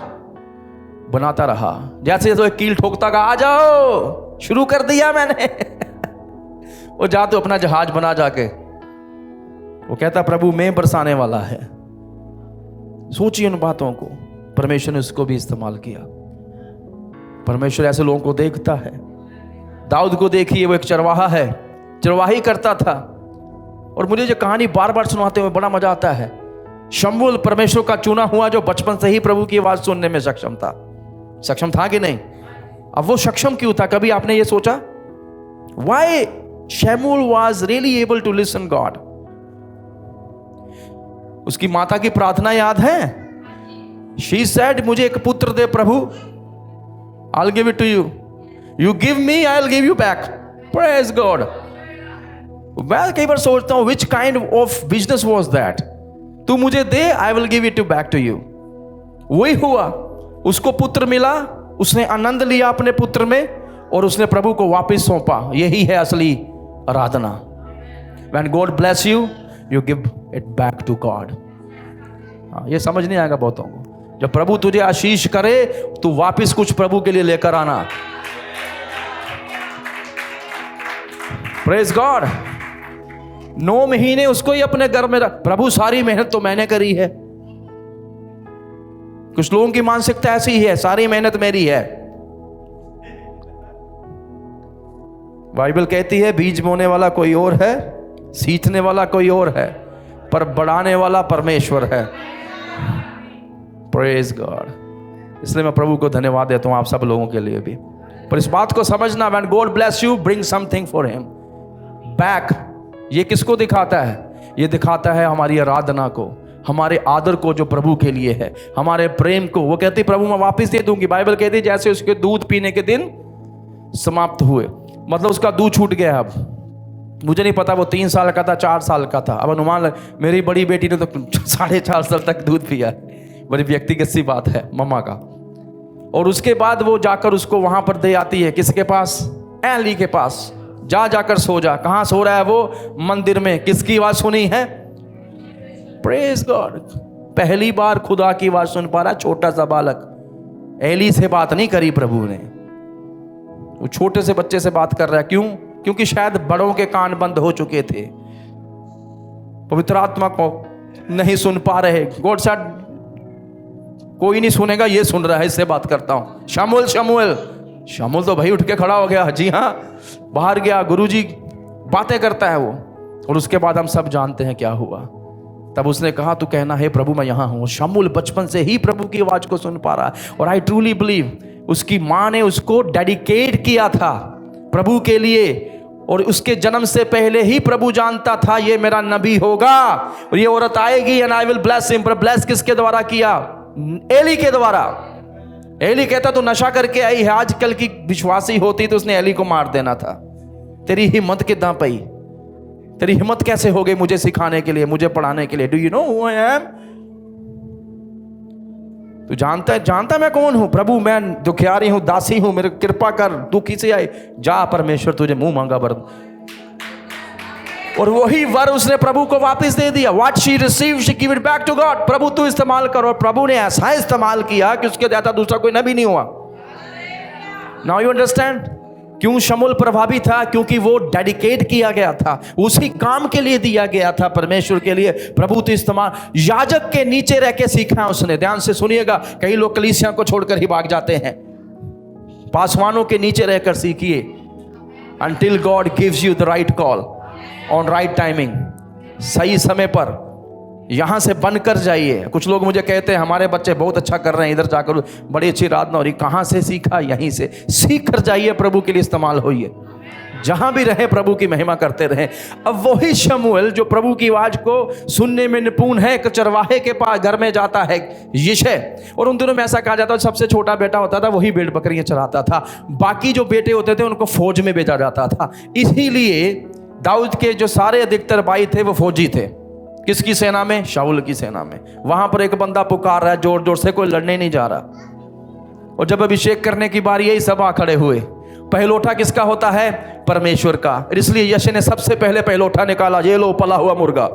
बनाता रहा। जैसे तो एक कील ठोकता का, आ जाओ, शुरू कर दिया मैंने। वो जा तो अपना जहाज बना जाके, वो कहता प्रभु मैं बरसाने वाला है। सोचिए उन बातों को। परमेश्वर ने उसको भी इस्तेमाल किया। परमेश्वर ऐसे लोगों को देखता है। दाऊद को देखिए, वो एक चरवाहा है, चरवाही करता था। और मुझे जो कहानी बार बार सुनाते हुए बड़ा मजा आता है। शमूएल परमेश्वर का चुना हुआ, जो बचपन से ही प्रभु की आवाज सुनने में सक्षम था कि नहीं? अब वो सक्षम क्यों था? कभी आपने ये सोचा? Why Shamuel was really able to listen God? उसकी माता की प्रार्थना याद है? She said, मुझे एक पुत्र दे प्रभु, I'll give it to you. You give me, I'll give you back. Praise God. मैं कई बार सोचता हूं, which kind of business was that? तू मुझे दे, I will give it back to you. वही हुआ, उसको पुत्र मिला, उसने आनंद लिया अपने पुत्र में, और उसने प्रभु को वापस सौंपा। यही है असली आराधना। When God bless you, you give it back to God. हाँ, ये समझ नहीं आएगा बहुतों को। जब प्रभु तुझे आशीष करे तो वापस कुछ प्रभु के लिए लेकर आना। Praise God. 9 महीने उसको ही अपने घर में रख। प्रभु सारी मेहनत तो मैंने करी है। कुछ लोगों की मानसिकता ऐसी ही है, सारी मेहनत मेरी है। बाइबल कहती है बीज बोने वाला कोई और है, सींचने वाला कोई और है, पर बढ़ाने वाला परमेश्वर है। Praise God. इसलिए मैं प्रभु को धन्यवाद देता हूं आप सब लोगों के लिए भी। पर इस बात को समझना, when God bless you bring something for him back. ये किसको दिखाता है? ये दिखाता है हमारी आराधना को, हमारे आदर को जो प्रभु के लिए है, हमारे प्रेम को। वो कहती प्रभु मैं वापस दे दूंगी। बाइबल कहती है जैसे उसके दूध पीने के दिन समाप्त हुए, मतलब उसका दूध छूट गया। अब मुझे नहीं पता वो 3 साल का था, 4 साल का था। अब अनुमान लग, मेरी बड़ी बेटी ने तो 4.5 साल तक दूध पिया। बड़ी व्यक्तिगत सी बात है मम्मा का। और उसके बाद वो जाकर उसको वहां पर दे आती है, किसके पास? एली के पास। जाकर सो जा। कहां सो रहा है वो? मंदिर में। किसकी आवाज सुनी है? Praise God. पहली बार खुदा की आवाज सुन पा रहा छोटा सा बालक। एली से बात नहीं करी प्रभु ने, वो छोटे से बच्चे से बात कर रहा है। क्यों? क्योंकि शायद बड़ों के कान बंद हो चुके थे, पवित्र आत्मा को नहीं सुन पा रहे। गॉड सेड कोई नहीं सुनेगा, ये सुन रहा है, इससे बात करता हूं। शमूएल शमूएल। शमूएल तो भाई उठ के खड़ा हो गया। जी हाँ, बाहर गया। गुरुजी बातें करता है वो। और उसके बाद हम सब जानते हैं क्या हुआ। तब उसने कहा तू कहना है प्रभु मैं यहां हूं। शमूएल बचपन से ही प्रभु की आवाज को सुन पा रहा है। और आई ट्रूली बिलीव उसकी मां ने उसको डेडिकेट किया था प्रभु के लिए। और उसके जन्म से पहले ही प्रभु जानता था ये मेरा नबी होगा और ये औरत आएगी and I will bless him. पर ब्लेस किसके द्वारा किया? एली के द्वारा। एली कहता तू नशा करके आई है। आजकल की विश्वासी होती तो उसने एली को मार देना था। तेरी हिम्मत कितना पई? तेरी हिम्मत कैसे हो गई मुझे सिखाने के लिए, मुझे पढ़ाने के लिए? Do you know who I am? तू जानता मैं कौन हूं? प्रभु मैं दुखियारी हूं, दासी हूं, मेरे कृपा कर। दुखी से आई जा, परमेश्वर तुझे मुंह मांगा वर। और वही वर उसने प्रभु को वापस दे दिया। What she receive she give it back to God. प्रभु तू इस्तेमाल करो। और प्रभु ने ऐसा इस्तेमाल किया कि उसके जैसा दूसरा कोई नबी नहीं हुआ। नाउ यू अंडरस्टैंड क्यों शमूएल प्रभावी था? क्योंकि वो डेडिकेट किया गया था, उसी काम के लिए दिया गया था, परमेश्वर के लिए। प्रभु तो इस्तेमाल याजक के नीचे रह के सीखा उसने। ध्यान से सुनिएगा, कई लोग कलीसिया को छोड़कर ही भाग जाते हैं। पासवानों के नीचे रहकर सीखिए until God gives you the right call on right timing। सही समय पर यहां से बनकर जाइए। कुछ लोग मुझे कहते हैं हमारे बच्चे बहुत अच्छा कर रहे हैं, इधर जाकर बड़ी अच्छी आराधना हो रही। कहां से सीखा? यहीं से सीख कर जाइए, प्रभु के लिए इस्तेमाल होइए। जहां भी रहे प्रभु की महिमा करते रहे। अब वही शमूएल जो प्रभु की आवाज को सुनने में निपुण है, एक चरवाहे के पास घर में जाता है यिशै। और उन दिनों में ऐसा कहा जाता है सबसे छोटा बेटा होता था वही भेड़ बकरियां चराता था। बाकी जो बेटे होते थे उनको फौज में भेजा जाता था। इसीलिए दाऊद के जो सारे अधिकतर भाई थे वो फौजी थे। किसकी सेना में? शाऊल की सेना में। वहां पर एक बंदा पुकार रहा है जोर जोर से, कोई लड़ने नहीं जा रहा। और जब अभिषेक करने की बारी आई सब आ खड़े हुए। पहलोठा किसका होता है? परमेश्वर का। इसलिए यिशै ने सबसे पहले पहलोठा निकाला। ये लो पला हुआ मुर्गा।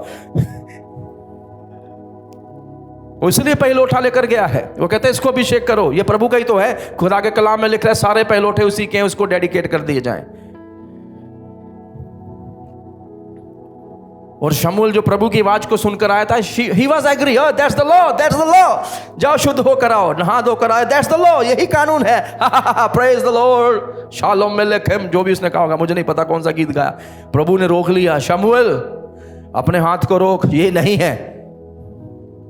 इसलिए पहलोठा लेकर गया है। वो कहते हैं इसको अभिषेक करो, ये प्रभु का ही तो है। खुदा के कलाम में लिख रहा है सारे पहलोठे उसी के हैं, उसको डेडिकेट कर दिए जाएं। और शमूएल जो प्रभु की आवाज को सुनकर आया था, he was agree, oh, that's the law, that's the law। जाओ शुद्ध होकर आओ, नहा धोकर आओ, that's the law, यही कानून है। praise the Lord, शालोम मेलेखेम, जो भी उसने कहा होगा, मुझे नहीं पता कौन सा गीत गाया। प्रभु ने रोक लिया, शमूएल अपने हाथ को रोक, ये नहीं है।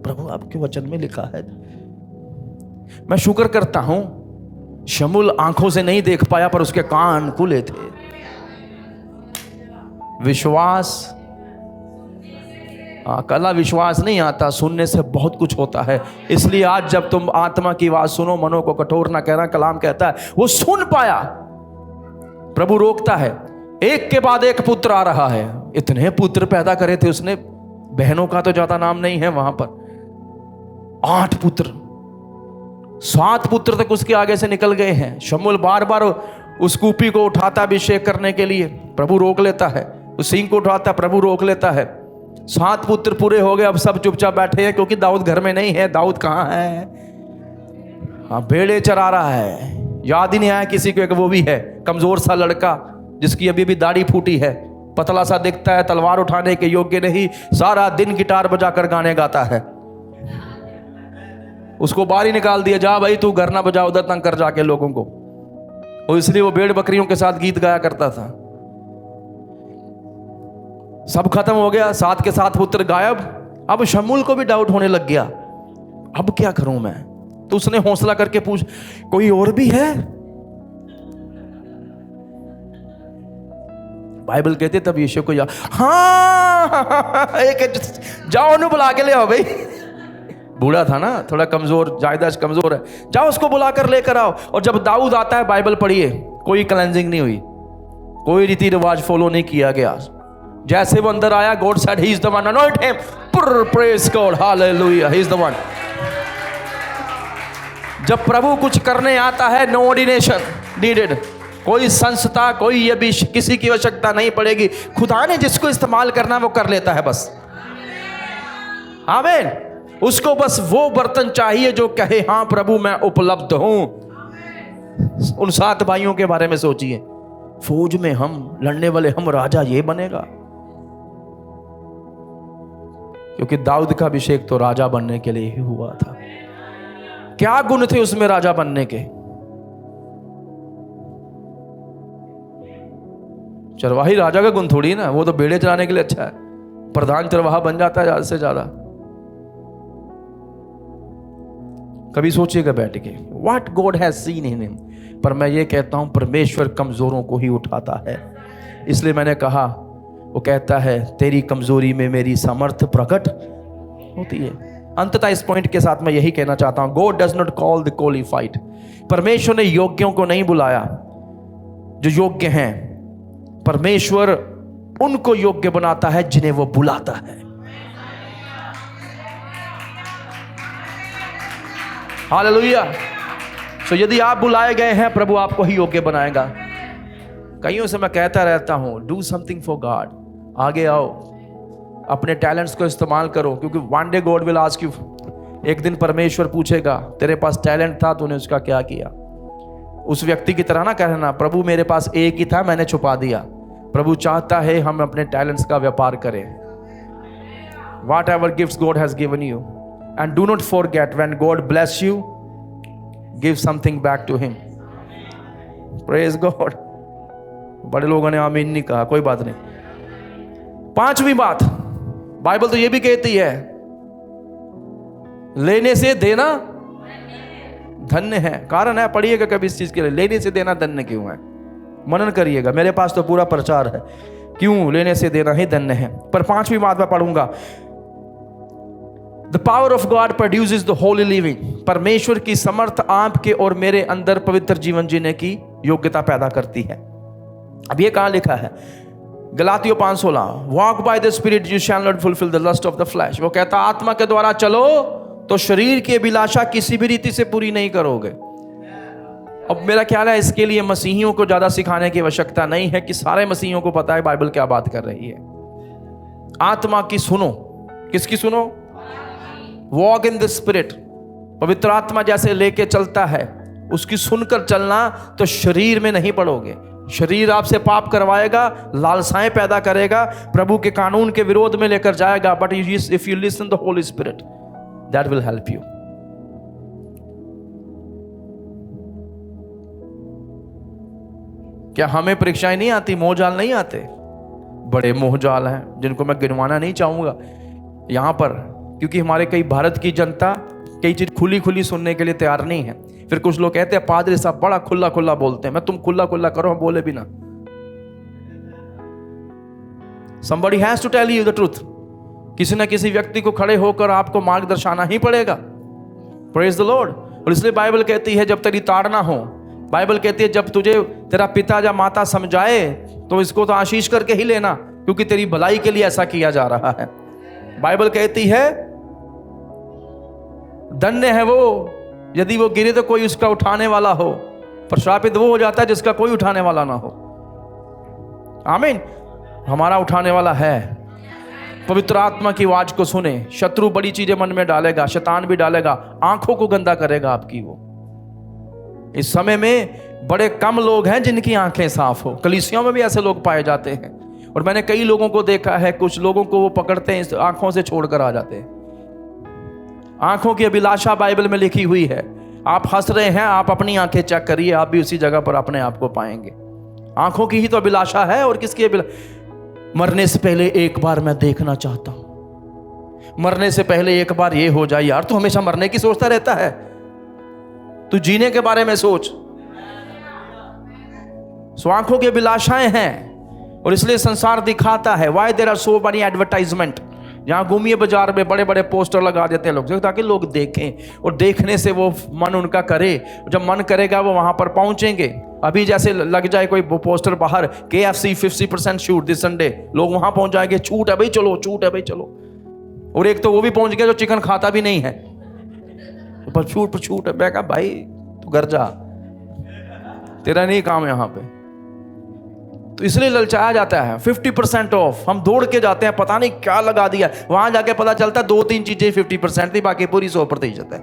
प्रभु आपके वचन में लिखा है। मैं शुक्र करता हूं शमूएल आंखों से नहीं देख पाया पर उसके कान खुले थे। विश्वास कला विश्वास नहीं आता, सुनने से बहुत कुछ होता है। इसलिए आज जब तुम आत्मा की आवाज सुनो, मनो को कठोर ना कहना, कलाम कहता है वो सुन पाया। प्रभु रोकता है। एक के बाद एक पुत्र आ रहा है। इतने पुत्र पैदा करे थे उसने, बहनों का तो ज्यादा नाम नहीं है वहां पर। 8 पुत्र, 7 पुत्र तक उसके आगे से निकल गए हैं। शमूएल बार बार उस कूपी को उठाता अभिषेक करने के लिए, प्रभु रोक लेता है। उस सिंह को उठाता, प्रभु रोक लेता है। 7 पुत्र पूरे हो गए। अब सब चुपचाप बैठे हैं क्योंकि दाऊद घर में नहीं है। दाऊद कहाँ है? हाँ, भेड़े चरा रहा है। याद ही नहीं आया किसी को, एक वो भी है कमजोर सा लड़का जिसकी अभी भी दाढ़ी फूटी है, पतला सा दिखता है, तलवार उठाने के योग्य नहीं, सारा दिन गिटार बजाकर गाने गाता है। उसको बाहर ही निकाल दिया, जा भाई तू घर ना बजा, उधर तंग कर जाके लोगों को। और इसलिए वो भेड़ बकरियों के साथ गीत गाया करता था। सब खत्म हो गया, साथ के साथ पुत्र गायब। अब शमूल को भी डाउट होने लग गया, अब क्या करूं मैं। तो उसने हौसला करके पूछ, कोई और भी है? बाइबल कहते तब यीशु को हाँ एक जाओ उन्हें बुला के ले आओ भाई। बूढ़ा था ना, थोड़ा कमजोर, जायदाद कमजोर है, जाओ उसको बुलाकर लेकर आओ। और जब दाऊद आता है, बाइबल पढ़िए, कोई क्लेंजिंग नहीं हुई, कोई रीति रिवाज फॉलो नहीं किया गया। जैसे वो अंदर आया, God said he is the one, anoint him, praise God, hallelujah, he is the one. जब प्रभु कुछ करने आता है, नो ऑर्डिनेशन नीडेड, कोई संस्था, कोई ये भी किसी की आवश्यकता नहीं पड़ेगी। खुदा ने जिसको इस्तेमाल करना वो कर लेता है बस। आमीन। उसको बस वो बर्तन चाहिए जो कहे हाँ प्रभु मैं उपलब्ध हूं। उन 7 भाइयों के बारे में सोचिए, फौज में हम, लड़ने वाले हम, राजा ये बनेगा। क्योंकि दाऊद का अभिषेक तो राजा बनने के लिए ही हुआ था। क्या गुण थे उसमें राजा बनने के? चरवाही राजा का गुण थोड़ी ना, वो तो भेड़े चराने के लिए अच्छा है। प्रधान चरवाहा बन जाता है ज्यादा से ज्यादा। कभी सोचिएगा बैठ के, what God has seen in him. पर मैं ये कहता हूं, परमेश्वर कमजोरों को ही उठाता है। इसलिए मैंने कहा, वो कहता है तेरी कमजोरी में मेरी सामर्थ प्रकट होती है। अंततः इस पॉइंट के साथ मैं यही कहना चाहता हूं, God does not call the qualified. परमेश्वर ने योग्यों को नहीं बुलाया जो योग्य हैं, परमेश्वर उनको योग्य बनाता है जिन्हें वो बुलाता है। हालेलुया। सो यदि आप बुलाए गए हैं, प्रभु आपको ही योग्य बनाएगा। कईयों से मैं कहता रहता हूं, डू समथिंग फॉर गॉड। आगे आओ, अपने टैलेंट्स को इस्तेमाल करो, क्योंकि one day God will ask you. एक दिन परमेश्वर पूछेगा, तेरे पास टैलेंट था, तूने उसका क्या किया। उस व्यक्ति की तरह ना कहना, प्रभु मेरे पास एक ही था, मैंने छुपा दिया। प्रभु चाहता है हम अपने टैलेंट्स का व्यापार करें। Whatever gifts God has given you, and do not forget when God bless you, give something back to him. Praise God. बड़े लोगों ने आमीन नहीं कहा, कोई बात नहीं। 5वीं बात, बाइबल तो ये भी कहती है, लेने से देना धन्य है। कारण है, पढ़िएगा कभी इस चीज के लिए, लेने से देना धन्य क्यों है, मनन करिएगा। मेरे पास तो पूरा प्रचार है क्यों लेने से देना ही धन्य है। पर 5वीं बात मैं पढ़ूंगा, the power of God produces the Holi living. परमेश्वर की समर्थ आपके और मेरे अंदर पवित्र जीवन जीने की योग्यता पैदा करती है। अब ये कहां लिखा है? गलातियों 5:16, walk by the spirit you shall not fulfil the lust of the flesh. वो कहता आत्मा के द्वारा चलो तो शरीर की अभिलाषा किसी भी रीति से पूरी नहीं करोगे। अब मेरा ख्याल है इसके लिए मसीहियों को ज्यादा सिखाने की आवश्यकता नहीं है, कि सारे मसीहियों को पता है बाइबल क्या बात कर रही है। आत्मा की सुनो। किसकी सुनो? Walk in the spirit. पवित्र आत्मा जैसे लेके चलता है, उसकी सुनकर चलना, तो शरीर में नहीं पड़ोगे। शरीर आपसे पाप करवाएगा, लालसाएं पैदा करेगा, प्रभु के कानून के विरोध में लेकर जाएगा। But if you listen the Holy spirit, that will help you. क्या हमें परीक्षाएं नहीं आती, मोहजाल नहीं आते? बड़े मोहजाल हैं जिनको मैं गिनवाना नहीं चाहूंगा यहां पर, क्योंकि हमारे कई भारत की जनता कई चीज खुली खुली सुनने के लिए तैयार नहीं है। फिर कुछ लोग कहते हैं पादरी साहब बड़ा खुला खुला बोलते हैं। मैं तुम खुला खुला करो, हम बोले भी ना। Somebody has to tell you the truth। किसी ना किसी व्यक्ति को खड़े होकर आपको मार्ग दर्शाना ही पड़ेगा। Praise the Lord। और इसलिए बाइबल कहती है जब तेरी ताड़ना हो, बाइबल कहती है जब तुझे तेरा पिता या माता समझाए तो इसको तो आशीष करके ही लेना, क्योंकि तेरी भलाई के लिए ऐसा किया जा रहा है। बाइबल कहती है धन्य है वो यदि वो गिरे तो कोई उसका उठाने वाला हो, पर श्रापित वो हो जाता है जिसका कोई उठाने वाला ना हो। आमीन। हमारा उठाने वाला है। पवित्र आत्मा की आवाज को सुने। शत्रु बड़ी चीजें मन में डालेगा, शैतान भी डालेगा, आंखों को गंदा करेगा आपकी। वो इस समय में बड़े कम लोग हैं जिनकी आंखें साफ हो। कलीसियाओं में भी ऐसे लोग पाए जाते हैं, और मैंने कई लोगों को देखा है, कुछ लोगों को वो पकड़ते हैं, आंखों से छोड़कर आ जाते हैं। आंखों की अभिलाषा बाइबल में लिखी हुई है। आप हंस रहे हैं, आप अपनी आंखें चेक करिए, आप भी उसी जगह पर अपने आप को पाएंगे। आंखों की ही तो अभिलाषा है, और किसकी मरने से पहले एक बार मैं देखना चाहता हूं। मरने से पहले एक बार ये हो जाए। यार तू हमेशा मरने की सोचता रहता है, तू जीने के बारे में सोच। सो आंखों की अभिलाषाएं हैं, और इसलिए संसार दिखाता है। Why there are so many advertisement. जहां घूमिए बाजार में बड़े बड़े पोस्टर लगा देते हैं लोग, ताकि लोग देखें, और देखने से वो मन उनका करे। जब मन करेगा वो वहां पर पहुंचेंगे। अभी जैसे लग जाए कोई पोस्टर बाहर, KFC 50% छूट दिस संडे, लोग वहां पहुंच जाएंगे, छूट है भाई चलो, छूट है भाई चलो। और एक तो वो भी पहुंच गया जो चिकन खाता भी नहीं है, पर छूट है। मैं कहा भाई तू घर जा, तेरा नहीं काम यहां पे। तो इसलिए ललचाया जाता है 50% ऑफ। हम दौड़ के जाते हैं, पता नहीं क्या लगा दिया, वहां जाके पता चलता है 2-3 चीजें 50% थी, बाकी पूरी 100% है।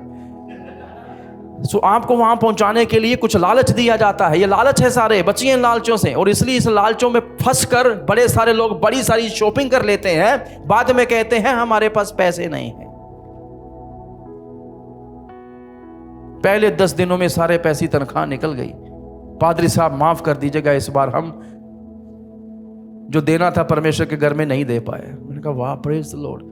सो आपको वहां पहुंचाने के लिए कुछ लालच दिया जाता है। ये लालच है, सारे बचिए इन लालचों से। और इसलिए इस लालचों में फंसकर बड़े सारे लोग बड़ी सारी शॉपिंग कर लेते हैं, बाद में कहते हैं हमारे पास पैसे नहीं है। पहले 10 दिनों में सारे पैसे तनख्वाह निकल गई। पादरी साहब माफ कर दीजिएगा, इस बार हम जो देना था परमेश्वर के घर में नहीं दे पाए। मैंने कहा वाह, praise the Lord.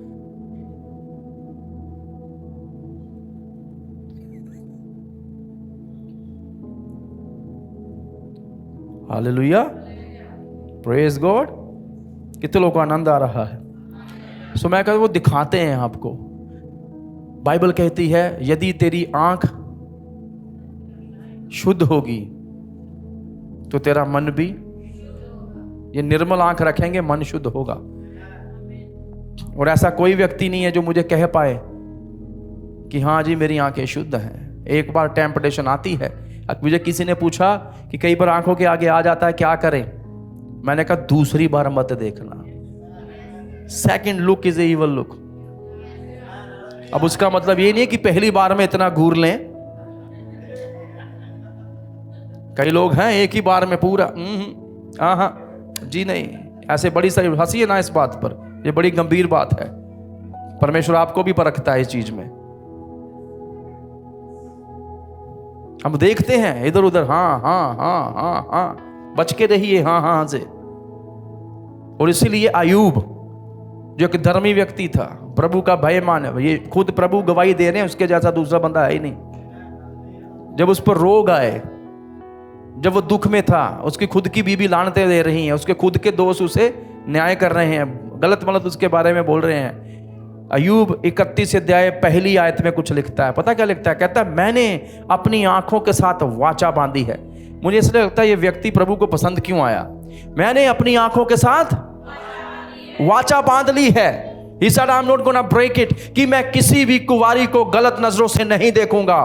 Hallelujah, praise God. कितने लोगों को आनंद आ रहा है। सो मैं कहता, वो दिखाते हैं आपको। बाइबल कहती है यदि तेरी आंख शुद्ध होगी तो तेरा मन भी, ये निर्मल आंख रखेंगे मन शुद्ध होगा। और ऐसा कोई व्यक्ति नहीं है जो मुझे कह पाए कि हाँ जी मेरी आंखें शुद्ध हैं। एक बार टेम्पटेशन आती है। अब मुझे किसी ने पूछा कि कई बार आंखों के आगे आ जाता है, क्या करें? मैंने कहा दूसरी बार मत देखना। Second look is a evil look. अब उसका मतलब ये नहीं है कि पहली बार में इतना घूर लें। कई लोग हैं एक ही बार में पूरा हाँ जी नहीं, ऐसे बड़ी सारी हंसी है ना इस बात पर, ये बड़ी गंभीर बात है। परमेश्वर आपको भी परखता है इस चीज में। हम देखते हैं इधर उधर, हाँ हाँ हाँ हाँ हाँ, बच के रहिए हाँ हाँ से। और इसीलिए अय्यूब जो एक धर्मी व्यक्ति था, प्रभु का भय माने, ये खुद प्रभु गवाही दे रहे हैं उसके जैसा दूसरा बंदा है ही नहीं। जब उस पर रोग आए, जब वो दुख में था, उसकी खुद की बीवी लानते दे रही हैं, उसके खुद के दोस्त उसे न्याय कर रहे हैं, गलत मलत उसके बारे में बोल रहे हैं। अय्यूब 31 अध्याय पहली आयत में कुछ लिखता है। पता क्या लिखता है? कहता है मैंने अपनी आंखों के साथ वाचा बांधी है। मुझे इसलिए लगता है ये व्यक्ति प्रभु को पसंद क्यों आया। मैंने अपनी आंखों के साथ वाचा बांध ली है। He said I'm not gonna break it, कि मैं किसी भी कुंवारी को गलत नजरों से नहीं देखूंगा।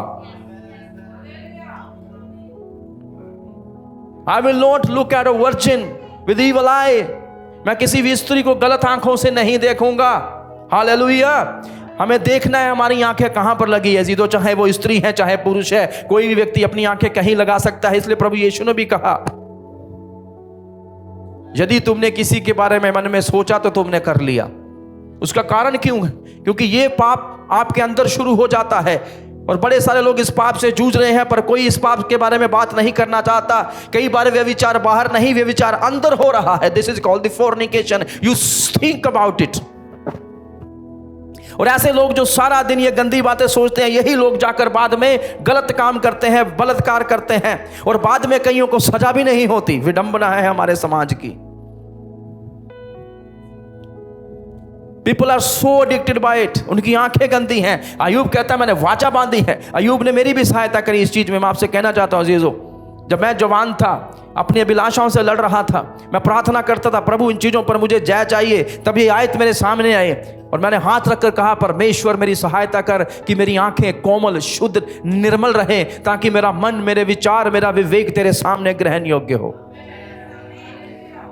I will not look at a virgin with evil eye. मैं किसी भी स्त्री को गलत आंखों से नहीं देखूंगा। हालेलुया। हमें देखना है हमारी आंखें कहां पर लगी है। जीदो, चाहे वो स्त्री है चाहे पुरुष है, कोई भी व्यक्ति अपनी आंखें कहीं लगा सकता है। इसलिए प्रभु यीशु ने भी कहा यदि तुमने किसी के बारे में मन में सोचा तो तुमने कर लिया। उसका कारण क्यों है? क्योंकि ये पाप आपके अंदर शुरू हो जाता है। और बड़े सारे लोग इस पाप से जूझ रहे हैं, पर कोई इस पाप के बारे में बात नहीं करना चाहता। कई बार वे विचार बाहर नहीं, वे विचार अंदर हो रहा है। This is called the फोर्निकेशन। You think about it. और ऐसे लोग जो सारा दिन ये गंदी बातें सोचते हैं, यही लोग जाकर बाद में गलत काम करते हैं, बलात्कार करते हैं, और बाद में कईयों को सजा भी नहीं होती। विडंबना है हमारे समाज की। People are so addicted by it. उनकी आंखें गंदी हैं। अय्यूब कहता है मैंने वाचा बांधी है। अय्यूब ने मेरी भी सहायता करी इस चीज में। मैं आपसे कहना चाहता हूं अजीजों, जब मैं जवान था, अपनी अभिलाषाओं से लड़ रहा था, मैं प्रार्थना करता था प्रभु इन चीजों पर मुझे जय चाहिए। तब ये आयत मेरे सामने आए और मैंने हाथ रखकर कहा परमेश्वर मेरी सहायता कर कि मेरी आंखें कोमल, शुद्ध, निर्मल रहे, ताकि मेरा मन, मेरे विचार, मेरा विवेक तेरे सामने ग्रहण योग्य हो।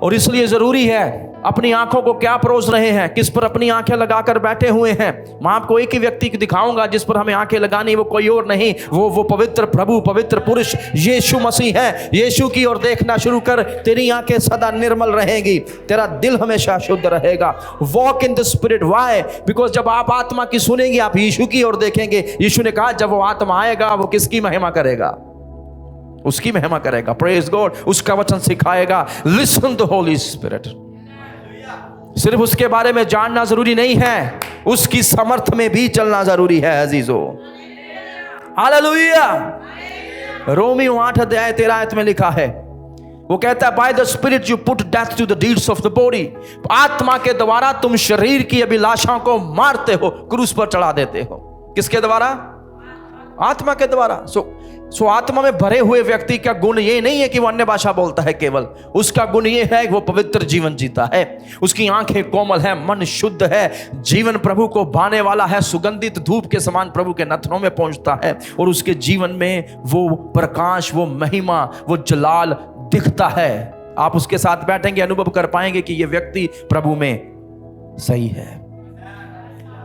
और इसलिए जरूरी है अपनी आंखों को क्या परोस रहे हैं, किस पर अपनी आंखें लगाकर बैठे हुए हैं। मैं आपको एक ही व्यक्ति को दिखाऊंगा जिस पर हमें आंखें लगानी, वो कोई और नहीं, वो पवित्र प्रभु, पवित्र पुरुष यीशु मसीह है। यीशु की ओर देखना शुरू कर, तेरी आंखें सदा निर्मल रहेंगी, तेरा दिल हमेशा शुद्ध रहेगा। Walk in the spirit. Why? Because जब आप आत्मा की सुनेंगे आप यीशु की ओर देखेंगे। यीशु ने कहा जब वो आत्मा आएगा वो किसकी महिमा करेगा? उसकी महिमा करेगा। Praise God. उसका वचन सिखाएगा। Listen the Holy spirit. सिर्फ उसके बारे में जानना जरूरी नहीं है, उसकी समर्थ में भी चलना जरूरी है अजीजों। हालेलुया। रोमियो 8 अध्याय 13 आयत में लिखा है, वो कहता है by the spirit you put death to the deeds of the body. आत्मा के द्वारा तुम शरीर की अभिलाषाओं को मारते हो, क्रूस पर चढ़ा देते हो। किसके द्वारा? आत्मा के द्वारा। सो आत्मा में भरे हुए व्यक्ति का गुण ये नहीं है कि वो अन्य भाषा बोलता है केवल, उसका गुण ये है कि वो पवित्र जीवन जीता है। उसकी आंखें कोमल है, मन शुद्ध है, जीवन प्रभु को भाने वाला है, सुगंधित धूप के समान प्रभु के नथनों में पहुंचता है और उसके जीवन में वो प्रकाश, वो महिमा, वो जलाल दिखता है। आप उसके साथ बैठेंगे, अनुभव कर पाएंगे कि ये व्यक्ति प्रभु में सही है।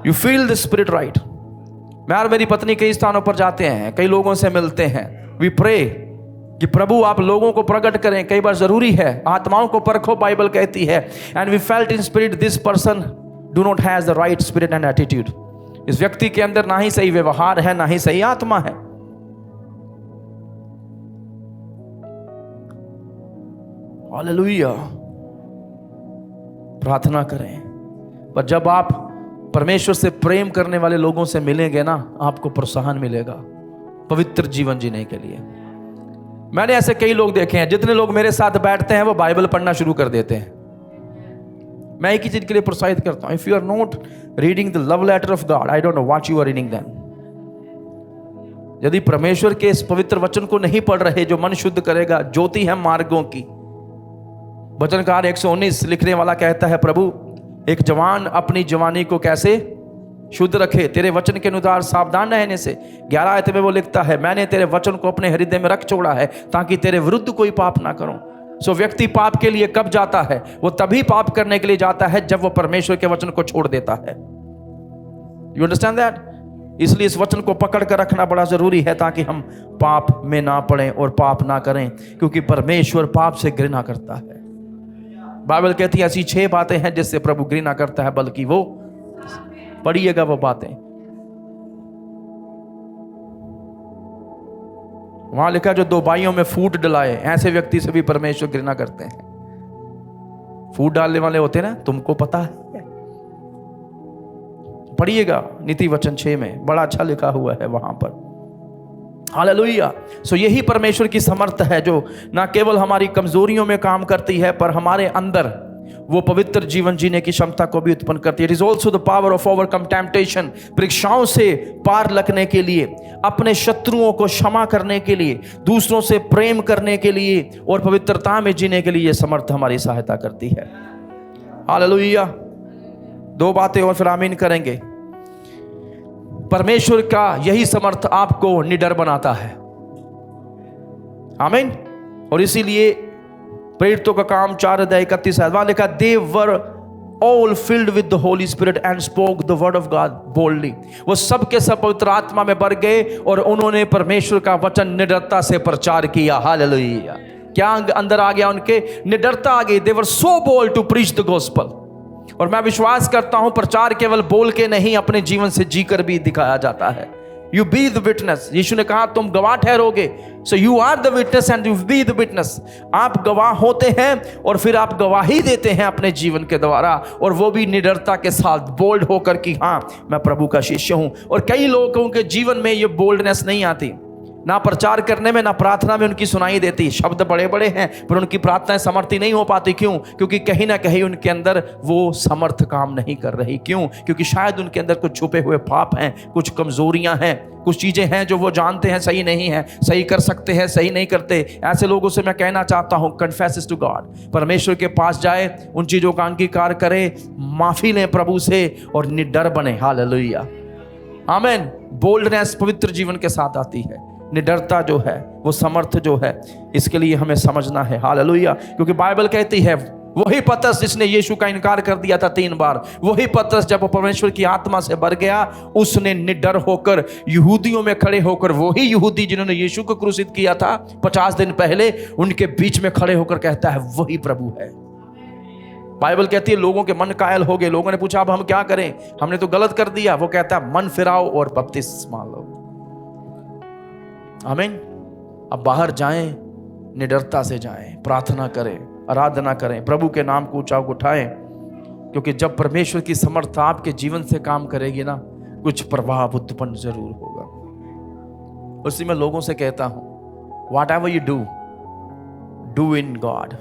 You feel the spirit right. मैं और मेरी पत्नी कई स्थानों पर जाते हैं, कई लोगों से मिलते हैं। वी प्रे कि प्रभु आप लोगों को प्रकट करें। कई बार जरूरी है, आत्माओं को परखो, बाइबल कहती है। And we felt in spirit this person do not has the right spirit and attitude. इस व्यक्ति के अंदर ना ही सही व्यवहार है, ना ही सही आत्मा है। हालेलुया। प्रार्थना करें। पर जब आप परमेश्वर से प्रेम करने वाले लोगों से मिलेंगे ना, आपको प्रोत्साहन मिलेगा पवित्र जीवन जीने के लिए। मैंने ऐसे कई लोग देखे हैं, जितने लोग मेरे साथ बैठते हैं वो बाइबल पढ़ना शुरू कर देते हैं। मैं एक ही चीज के लिए प्रोत्साहित करता हूं, if you are not reading the love letter of God, I don't know what you are reading then. यदि परमेश्वर के इस पवित्र वचन को नहीं पढ़ रहे जो मन शुद्ध करेगा, ज्योति है मार्गों की। वचनकार 119 लिखने वाला कहता है, प्रभु एक जवान अपनी जवानी को कैसे शुद्ध रखे, तेरे वचन के अनुसार सावधान रहने से। 11 आयत में वो लिखता है, मैंने तेरे वचन को अपने हृदय में रख छोड़ा है ताकि तेरे विरुद्ध कोई पाप ना करूं। सो व्यक्ति पाप के लिए कब जाता है? वो तभी पाप करने के लिए जाता है जब वो परमेश्वर के वचन को छोड़ देता है। You understand that? इसलिए इस वचन को पकड़ कर रखना बड़ा जरूरी है ताकि हम पाप में ना पड़ें और पाप ना करें, क्योंकि परमेश्वर पाप से घृणा करता है। बाइबल कहती है ऐसी 6 बातें हैं जिससे प्रभु घृणा करता है, बल्कि वो पढ़िएगा वो बातें। वहां लिखा जो 2 बाइयों में फूट डलाए, ऐसे व्यक्ति से भी परमेश्वर घृणा करते हैं। फूट डालने वाले होते हैं ना, तुमको पता है। पढ़िएगा नीति वचन 6 में, बड़ा अच्छा लिखा हुआ है वहां पर। हालेलुया। सो यही परमेश्वर की समर्थ है जो ना केवल हमारी कमजोरियों में काम करती है, पर हमारे अंदर वो पवित्र जीवन जीने की क्षमता को भी उत्पन्न करती है। It is also the power of overcome temptation. परीक्षाओं से पार लगने के लिए, अपने शत्रुओं को क्षमा करने के लिए, दूसरों से प्रेम करने के लिए और पवित्रता में जीने के लिए यह समर्थ हमारी सहायता करती है। हालेलुया। 2 बातें और फिर आमीन करेंगे। परमेश्वर का यही समर्थ आपको निडर बनाता है। आमीन। और इसीलिए प्रेरितों का काम 4 अध्याय 31 वहां लिखा, they were all filled with the Holy Spirit and spoke the word of God boldly. वो सब के सब पवित्र आत्मा में भर गए और उन्होंने परमेश्वर का वचन निडरता से प्रचार किया। हालेलुया। क्या अंदर आ गया उनके? निडरता आ गई। They were so bold to preach the gospel. और मैं विश्वास करता हूं प्रचार केवल बोल के नहीं, अपने जीवन से जीकर भी दिखाया जाता है। You be the witness. Yeshu ने कहा तुम गवाह ठहरोगे। So you are the witness and you be the witness. आप गवाह होते हैं और फिर आप गवाही देते हैं अपने जीवन के द्वारा, और वो भी निडरता के साथ, बोल्ड होकर कि हाँ मैं प्रभु का शिष्य हूं। और कई लोगों के जीवन में ये बोल्डनेस नहीं आती, ना प्रचार करने में ना प्रार्थना में उनकी सुनाई देती। शब्द बड़े बड़े हैं पर उनकी प्रार्थनाएं समर्थी नहीं हो पाती। क्यों? क्योंकि कहीं ना कहीं उनके अंदर वो समर्थ काम नहीं कर रही। क्यों? क्योंकि शायद उनके अंदर कुछ छुपे हुए पाप हैं, कुछ कमजोरियां हैं, कुछ चीजें हैं जो वो जानते हैं सही नहीं है, सही कर सकते हैं, सही नहीं करते। ऐसे लोगों से मैं कहना चाहता हूं, कन्फेस टू गॉड। परमेश्वर के पास जाए, उन चीजों का अंगीकार करें, माफी लें प्रभु से और निडर बने। हालेलुया। आमीन। बोल्डनेस पवित्र जीवन के साथ आती है। निडरता जो है, वो समर्थ जो है, इसके लिए हमें समझना है। हालेलुया। क्योंकि बाइबल कहती है वही पतरस जिसने यीशु का इनकार कर दिया था 3 बार, वही पतरस जब परमेश्वर की आत्मा से भर गया, उसने निडर होकर यहूदियों में खड़े होकर, वही यहूदी जिन्होंने यीशु को क्रूसित किया था 50 दिन पहले, उनके बीच में खड़े होकर कहता है वही प्रभु है। बाइबल कहती है लोगों के मन कायल हो गए। लोगों ने पूछा अब हम क्या करें, हमने तो गलत कर दिया। वो कहता है मन फिराओ और बपतिस्मा लो। आमीन। अब बाहर जाएं, निडरता से जाएं, प्रार्थना करें, आराधना करें, प्रभु के नाम को ऊंचा उठाएं, क्योंकि जब परमेश्वर की समर्थ आपके जीवन से काम करेगी ना, कुछ प्रभाव उत्पन्न जरूर होगा। उसी में लोगों से कहता हूं what ever you do in God,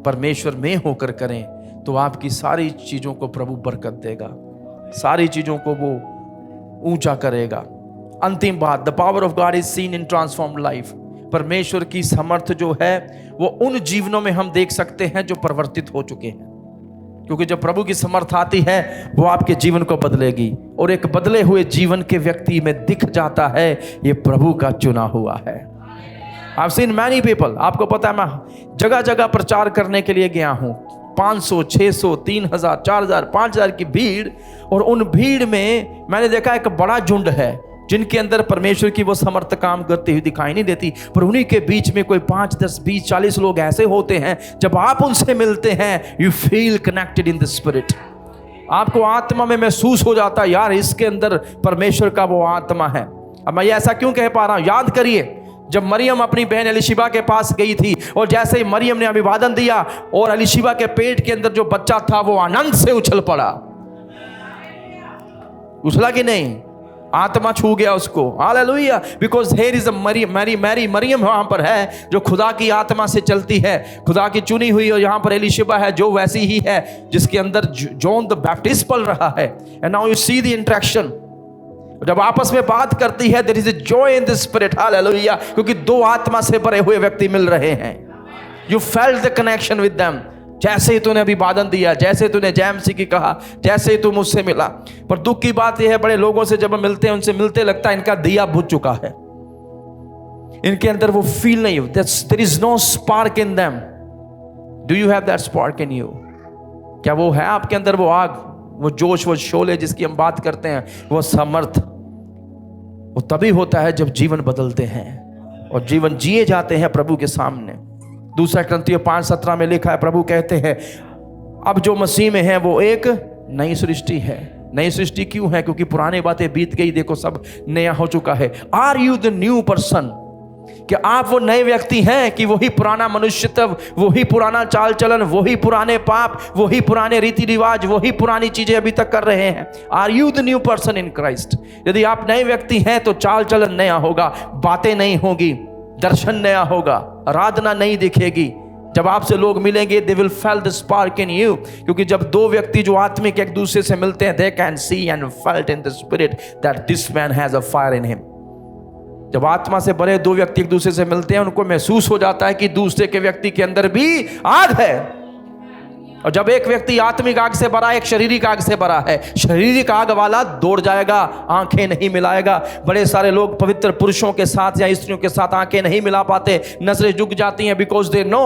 परमेश्वर में होकर करें तो आपकी सारी चीजों को प्रभु बरकत देगा, सारी चीजों को वो ऊंचा करेगा। अंतिम बात, the power of God is seen in transformed life. परमेश्वर की समर्थ जो है वो उन जीवनों में हम देख सकते हैं जो परिवर्तित हो चुके हैं, क्योंकि जब प्रभु की समर्थ आती है वो आपके जीवन को बदलेगी, और एक बदले हुए जीवन के व्यक्ति में दिख जाता है ये प्रभु का चुना हुआ है। I've seen many people, आपको पता है मैं जगह जगह प्रचार करने के लिए गया हूं, 500, 600, 3000, 4000, 5000 की भीड़, और उन भीड़ में मैंने देखा एक बड़ा झुंड है जिनके अंदर परमेश्वर की वो समर्थ काम करती हुई दिखाई नहीं देती, पर उन्हीं के बीच में कोई 5, 10, 20, 40 लोग ऐसे होते हैं जब आप उनसे मिलते हैं you feel connected in the spirit. आपको आत्मा में महसूस हो जाता है यार इसके अंदर परमेश्वर का वो आत्मा है। अब मैं ये ऐसा क्यों कह पा रहा हूं, याद करिए जब मरियम अपनी बहन एलिशिबा के पास गई थी, और जैसे ही मरियम ने अभिवादन दिया और एलिशिबा के पेट के अंदर जो बच्चा था वो आनंद से उछल पड़ा। उछला कि नहीं? आत्मा छू गया उसको। Hallelujah. Because here is a मरियम वहां पर है जो खुदा की आत्मा से चलती है, खुदा की चुनी हुई, और यहां पर एलिशिबा है जो वैसी ही है जिसके अंदर जॉन द बैप्टिस्ट पल रहा है। And now you see the interaction, जब आपस में बात करती है there is a joy in the spirit. Hallelujah. क्योंकि 2 आत्मा से भरे हुए व्यक्ति मिल रहे हैं। You felt the connection with them. जैसे ही तूने अभिवादन दिया, जैसे तूने जय मसीह की कहा, जैसे ही तू मुझसे मिला। पर दुख की बात यह है बड़े लोगों से जब हम मिलते हैं, उनसे मिलते लगता है इनका दिया बुझ चुका है, इनके अंदर वो फील नहीं, there is no spark in them. Do you have that spark in you? क्या वो है आपके अंदर वो आग, वो जोश, वो शोले जिसकी हम बात करते हैं, वो समर्थ? वो तभी होता है जब जीवन बदलते हैं और जीवन जिए जाते हैं प्रभु के सामने। 2 कुरिन्थियों 5:17 में लिखा है, प्रभु कहते हैं अब जो मसीह में है वो एक नई सृष्टि है। नई सृष्टि क्यों है? क्योंकि पुरानी बातें बीत गई, देखो सब नया हो चुका है। Are you the new person? क्या आप वो नए व्यक्ति हैं कि वही पुराना मनुष्यत्व, वही पुराना चाल चलन, वही पुराने पाप, वही पुराने रीति रिवाज, वही पुरानी चीजें अभी तक कर रहे हैं? Are you the new person in Christ? यदि आप नए व्यक्ति हैं तो चाल चलन नया होगा, बातें नहीं होगी, दर्शन नया होगा, आराधना नहीं दिखेगी। जब आपसे लोग मिलेंगे they will fail the spark in you, क्योंकि जब 2 व्यक्ति जो आत्मिक एक दूसरे से मिलते हैं they can see and felt in the spirit that this man has a fire in him. जब आत्मा से भरे 2 व्यक्ति एक दूसरे से मिलते हैं, उनको महसूस हो जाता है कि दूसरे के व्यक्ति के अंदर भी आग है। और जब एक व्यक्ति आत्मिक आग से भरा, एक शारीरिक आग से भरा है, शारीरिक आग वाला दौड़ जाएगा, आंखें नहीं मिलाएगा। बड़े सारे लोग पवित्र पुरुषों के साथ या स्त्रियों के साथ आंखें नहीं मिला पाते, नजरें झुक जाती हैं, because they know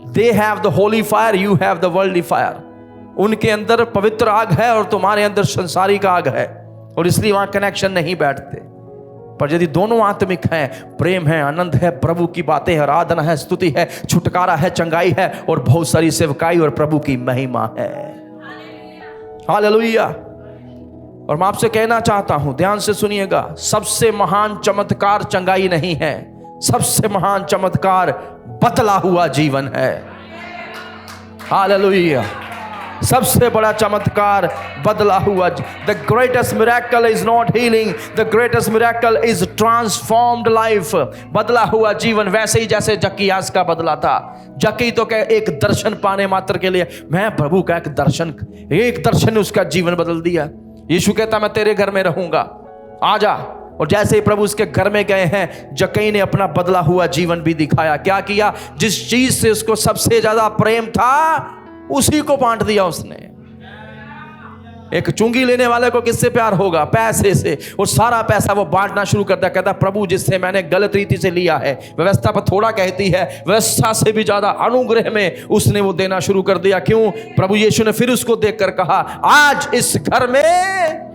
they have the Holi fire, you have the worldly fire. उनके अंदर पवित्र आग है और तुम्हारे अंदर संसारिक आग है, और इसलिए वहां कनेक्शन नहीं बैठते। पर यदि दोनों आत्मिक हैं, प्रेम है, आनंद है, प्रभु की बातें है, आराधना है, स्तुति है, छुटकारा है, चंगाई है, और बहुत सारी सेवकाई और प्रभु की महिमा है। हालेलुया। और मैं आपसे कहना चाहता हूं, ध्यान से सुनिएगा, सबसे महान चमत्कार चंगाई नहीं है, सबसे महान चमत्कार बदला हुआ जीवन है। हालेलुया। सबसे बड़ा चमत्कार बदला हुआ। The greatest miracle is not healing, the greatest miracle is transformed life. बदला हुआ जीवन, वैसे ही जैसे जक्कियास का बदला था। जक्की तो क्या एक दर्शन पाने मात्र के लिए, मैं प्रभु का एक दर्शन उसका जीवन बदल दिया। यीशु कहता मैं तेरे घर में रहूंगा, आजा। और जैसे ही प्रभु उसके घर में गए हैं, जक्कई ने अपना बदला हुआ जीवन भी दिखाया। क्या किया? जिस चीज से उसको सबसे ज्यादा प्रेम था उसी को बांट दिया उसने। एक चुंगी लेने वाले को किससे प्यार होगा? पैसे से। और सारा पैसा वो बांटना शुरू करता है, कहता प्रभु जिससे मैंने गलत रीति से लिया है, व्यवस्था पर थोड़ा कहती है, व्यवस्था से भी ज्यादा अनुग्रह में उसने वो देना शुरू कर दिया। क्यों? प्रभु यीशु ने फिर उसको देखकर कहा, आज इस घर में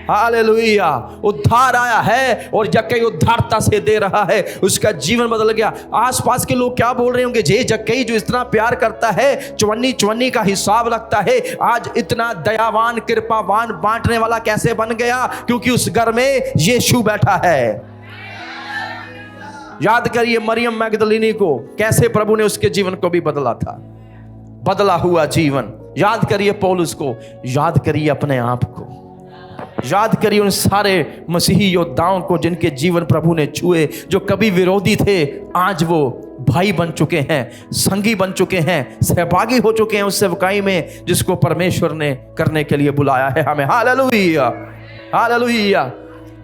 हालेलुया उद्धार आया है, और जक्कई उद्धारता से दे रहा है, उसका जीवन बदल गया। आसपास के लोग क्या बोल रहे होंगे, जे जक्कई जो इतना प्यार करता है, चवन्नी चवन्नी का हिसाब रखता है, आज इतना दयावान कृपावान बांटने वाला कैसे बन गया? क्योंकि उस घर में यीशु बैठा है। याद करिए मरियम मैगदलिनी को कैसे प्रभु ने उसके जीवन को भी बदला था, बदला हुआ जीवन। याद करिए पौलुस को, याद करिए अपने आप को, याद करिए उन सारे मसीही योद्धाओं को जिनके जीवन प्रभु ने छुए, जो कभी विरोधी थे आज वो भाई बन चुके हैं, संगी बन चुके हैं, सहभागी हो चुके हैं उस सेवकाई में जिसको परमेश्वर ने करने के लिए बुलाया है हमें। Hallelujah hallelujah.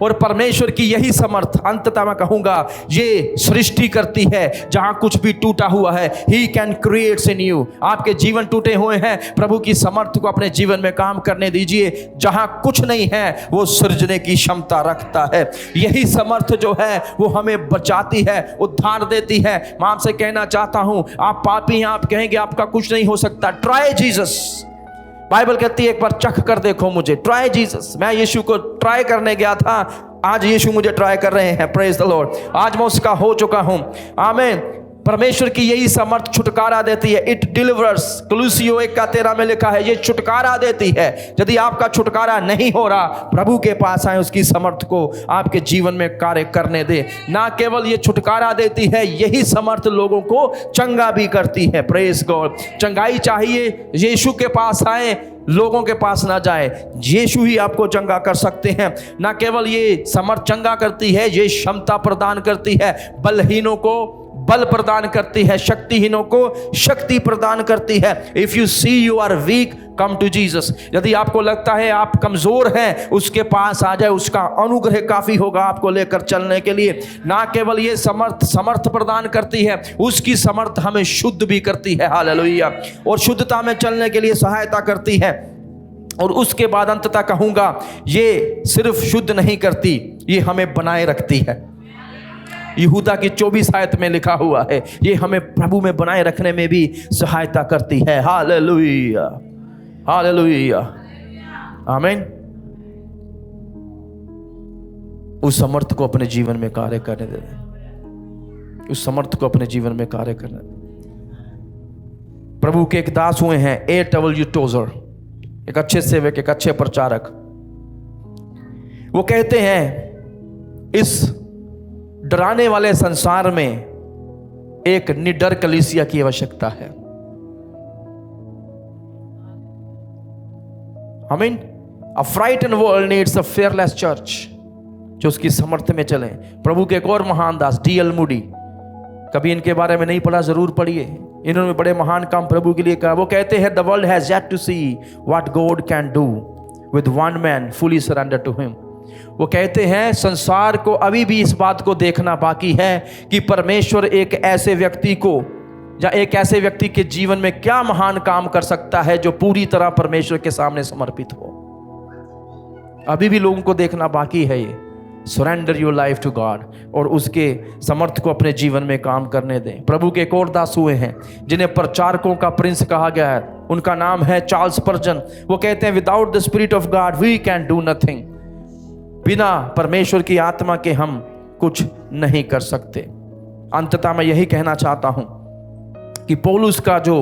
और परमेश्वर की यही समर्थ, अंततः मैं कहूंगा, ये सृष्टि करती है जहां कुछ भी टूटा हुआ है। He can creates in you. आपके जीवन टूटे हुए हैं, प्रभु की समर्थ को अपने जीवन में काम करने दीजिए। जहां कुछ नहीं है वो सृजने की क्षमता रखता है। यही समर्थ जो है वो हमें बचाती है, उद्धार देती है। मैं आपसे कहना चाहता हूं, आप पापी हैं, आप कहेंगे आपका कुछ नहीं हो सकता, ट्राई जीसस। बाइबल कहती है एक बार चख कर देखो मुझे, ट्राई जीसस। मैं यीशु को ट्राई करने गया था, आज यीशु मुझे ट्राई कर रहे हैं। Praise the Lord. आज मैं उसका हो चुका हूं। आमीन। परमेश्वर की यही समर्थ छुटकारा देती है। It delivers. कुलुसियों 1:13 में लिखा है, ये छुटकारा देती है। यदि आपका छुटकारा नहीं हो रहा, प्रभु के पास आए, उसकी समर्थ को आपके जीवन में कार्य करने दे। ना केवल ये छुटकारा देती है, यही समर्थ लोगों को चंगा भी करती है। Praise God. चंगाई चाहिए, यीशु के पास आए, लोगों के पास ना जाए। यीशु ही आपको चंगा कर सकते हैं। ना केवल ये समर्थ चंगा करती है, ये क्षमता प्रदान करती है, बलहीनों को बल प्रदान करती है, शक्तिहीनों को शक्ति प्रदान करती है। If you see you are weak, come to Jesus. यदि आपको लगता है आप कमजोर हैं, उसके पास आ जाए, उसका अनुग्रह काफी होगा आपको लेकर चलने के लिए। ना केवल ये समर्थ प्रदान करती है, उसकी समर्थ हमें शुद्ध भी करती है। हालेलुया। और शुद्धता में चलने के लिए सहायता करती है। और उसके बाद अंततः कहूंगा, ये सिर्फ शुद्ध नहीं करती, ये हमें बनाए रखती है। यहूदा की 24 आयत में लिखा हुआ है, ये हमें प्रभु में बनाए रखने में भी सहायता करती है। हालेलुया हालेलुया आमीन। उस समर्थ को अपने जीवन में कार्य करने दे, उस समर्थ को अपने जीवन में कार्य करने दे। प्रभु के एक दास हुए हैं A.W. टोजर, एक अच्छे सेवक, एक अच्छे प्रचारक। वो कहते हैं, इस डराने वाले संसार में एक निडर कलीसिया की आवश्यकता है। आमीन। A frightened world needs a fearless church, जो उसकी समर्थ में चले। प्रभु के एक और महान दास D.L. मूडी, कभी इनके बारे में नहीं पढ़ा, जरूर पढ़िए। इन्होंने बड़े महान काम प्रभु के लिए कहा। वो कहते हैं, the world has yet to see what God can do with one man fully surrender to him. वो कहते हैं, संसार को अभी भी इस बात को देखना बाकी है कि परमेश्वर एक ऐसे व्यक्ति को, या एक ऐसे व्यक्ति के जीवन में क्या महान काम कर सकता है जो पूरी तरह परमेश्वर के सामने समर्पित हो। अभी भी लोगों को देखना बाकी है ये। Surrender your life to God, और उसके समर्थ को अपने जीवन में काम करने दें। प्रभु के एक और दास हुए हैं जिन्हें प्रचारकों का प्रिंस कहा गया है, उनका नाम है चार्ल्स स्पर्जन। वो कहते हैं, without the spirit of God we can do nothing. बिना परमेश्वर की आत्मा के हम कुछ नहीं कर सकते। अंततः मैं यही कहना चाहता हूं कि पौलुस का जो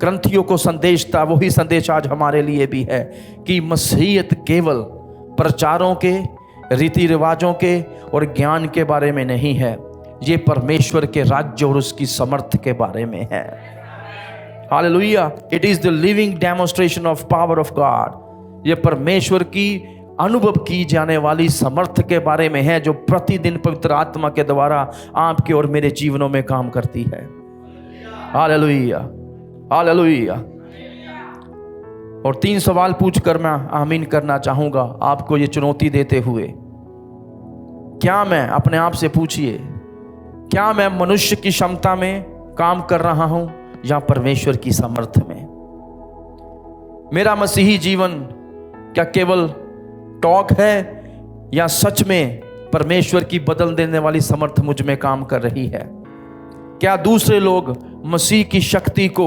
ग्रंथियों को संदेश था, वही संदेश आज हमारे लिए भी है कि मसीहत केवल प्रचारों के, रीति रिवाजों के और ज्ञान के बारे में नहीं है, ये परमेश्वर के राज्य और उसकी समर्थ के बारे में है। Hallelujah. It is the living demonstration of power of God. ये परमेश्वर की अनुभव की जाने वाली समर्थ के बारे में है, जो प्रतिदिन पवित्र आत्मा के द्वारा आपके और मेरे जीवनों में काम करती है। Hallelujah hallelujah. और 3 सवाल पूछकर मैं आमीन करना चाहूंगा आपको ये चुनौती देते हुए। क्या मैं, अपने आप से पूछिए, क्या मैं मनुष्य की क्षमता में काम कर रहा हूं या परमेश्वर की समर्थ में? मेरा मसीही जीवन क्या केवल टॉक है या सच में परमेश्वर की बदल देने वाली समर्थ मुझ में काम कर रही है? क्या दूसरे लोग मसीह की शक्ति को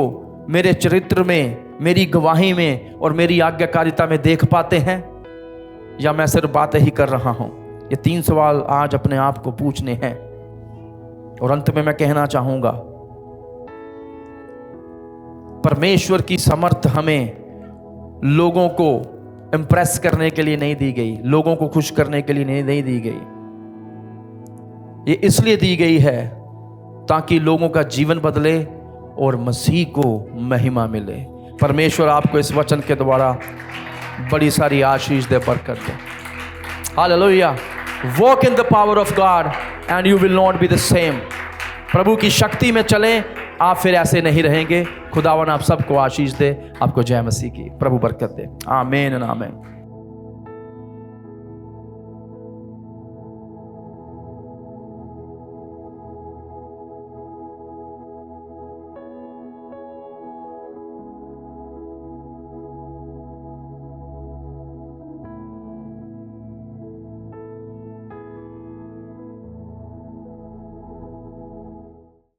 मेरे चरित्र में, मेरी गवाही में और मेरी आज्ञाकारिता में देख पाते हैं, या मैं सिर्फ बातें ही कर रहा हूं? ये 3 सवाल आज अपने आप को पूछने हैं। और अंत में मैं कहना चाहूंगा, परमेश्वर की समर्थ हमें लोगों को इंप्रेस करने के लिए नहीं दी गई, लोगों को खुश करने के लिए नहीं दी गई। ये इसलिए दी गई है ताकि लोगों का जीवन बदले और मसीह को महिमा मिले। परमेश्वर आपको इस वचन के द्वारा बड़ी सारी आशीष दे, बरकत दे। Hallelujah. Walk in the power of God and you will not be the same. प्रभु की शक्ति में चलें, आप फिर ऐसे नहीं रहेंगे। खुदावन आप सबको आशीष दे, आपको जय मसीह की। प्रभु बरकत दे। आमीन आमीन।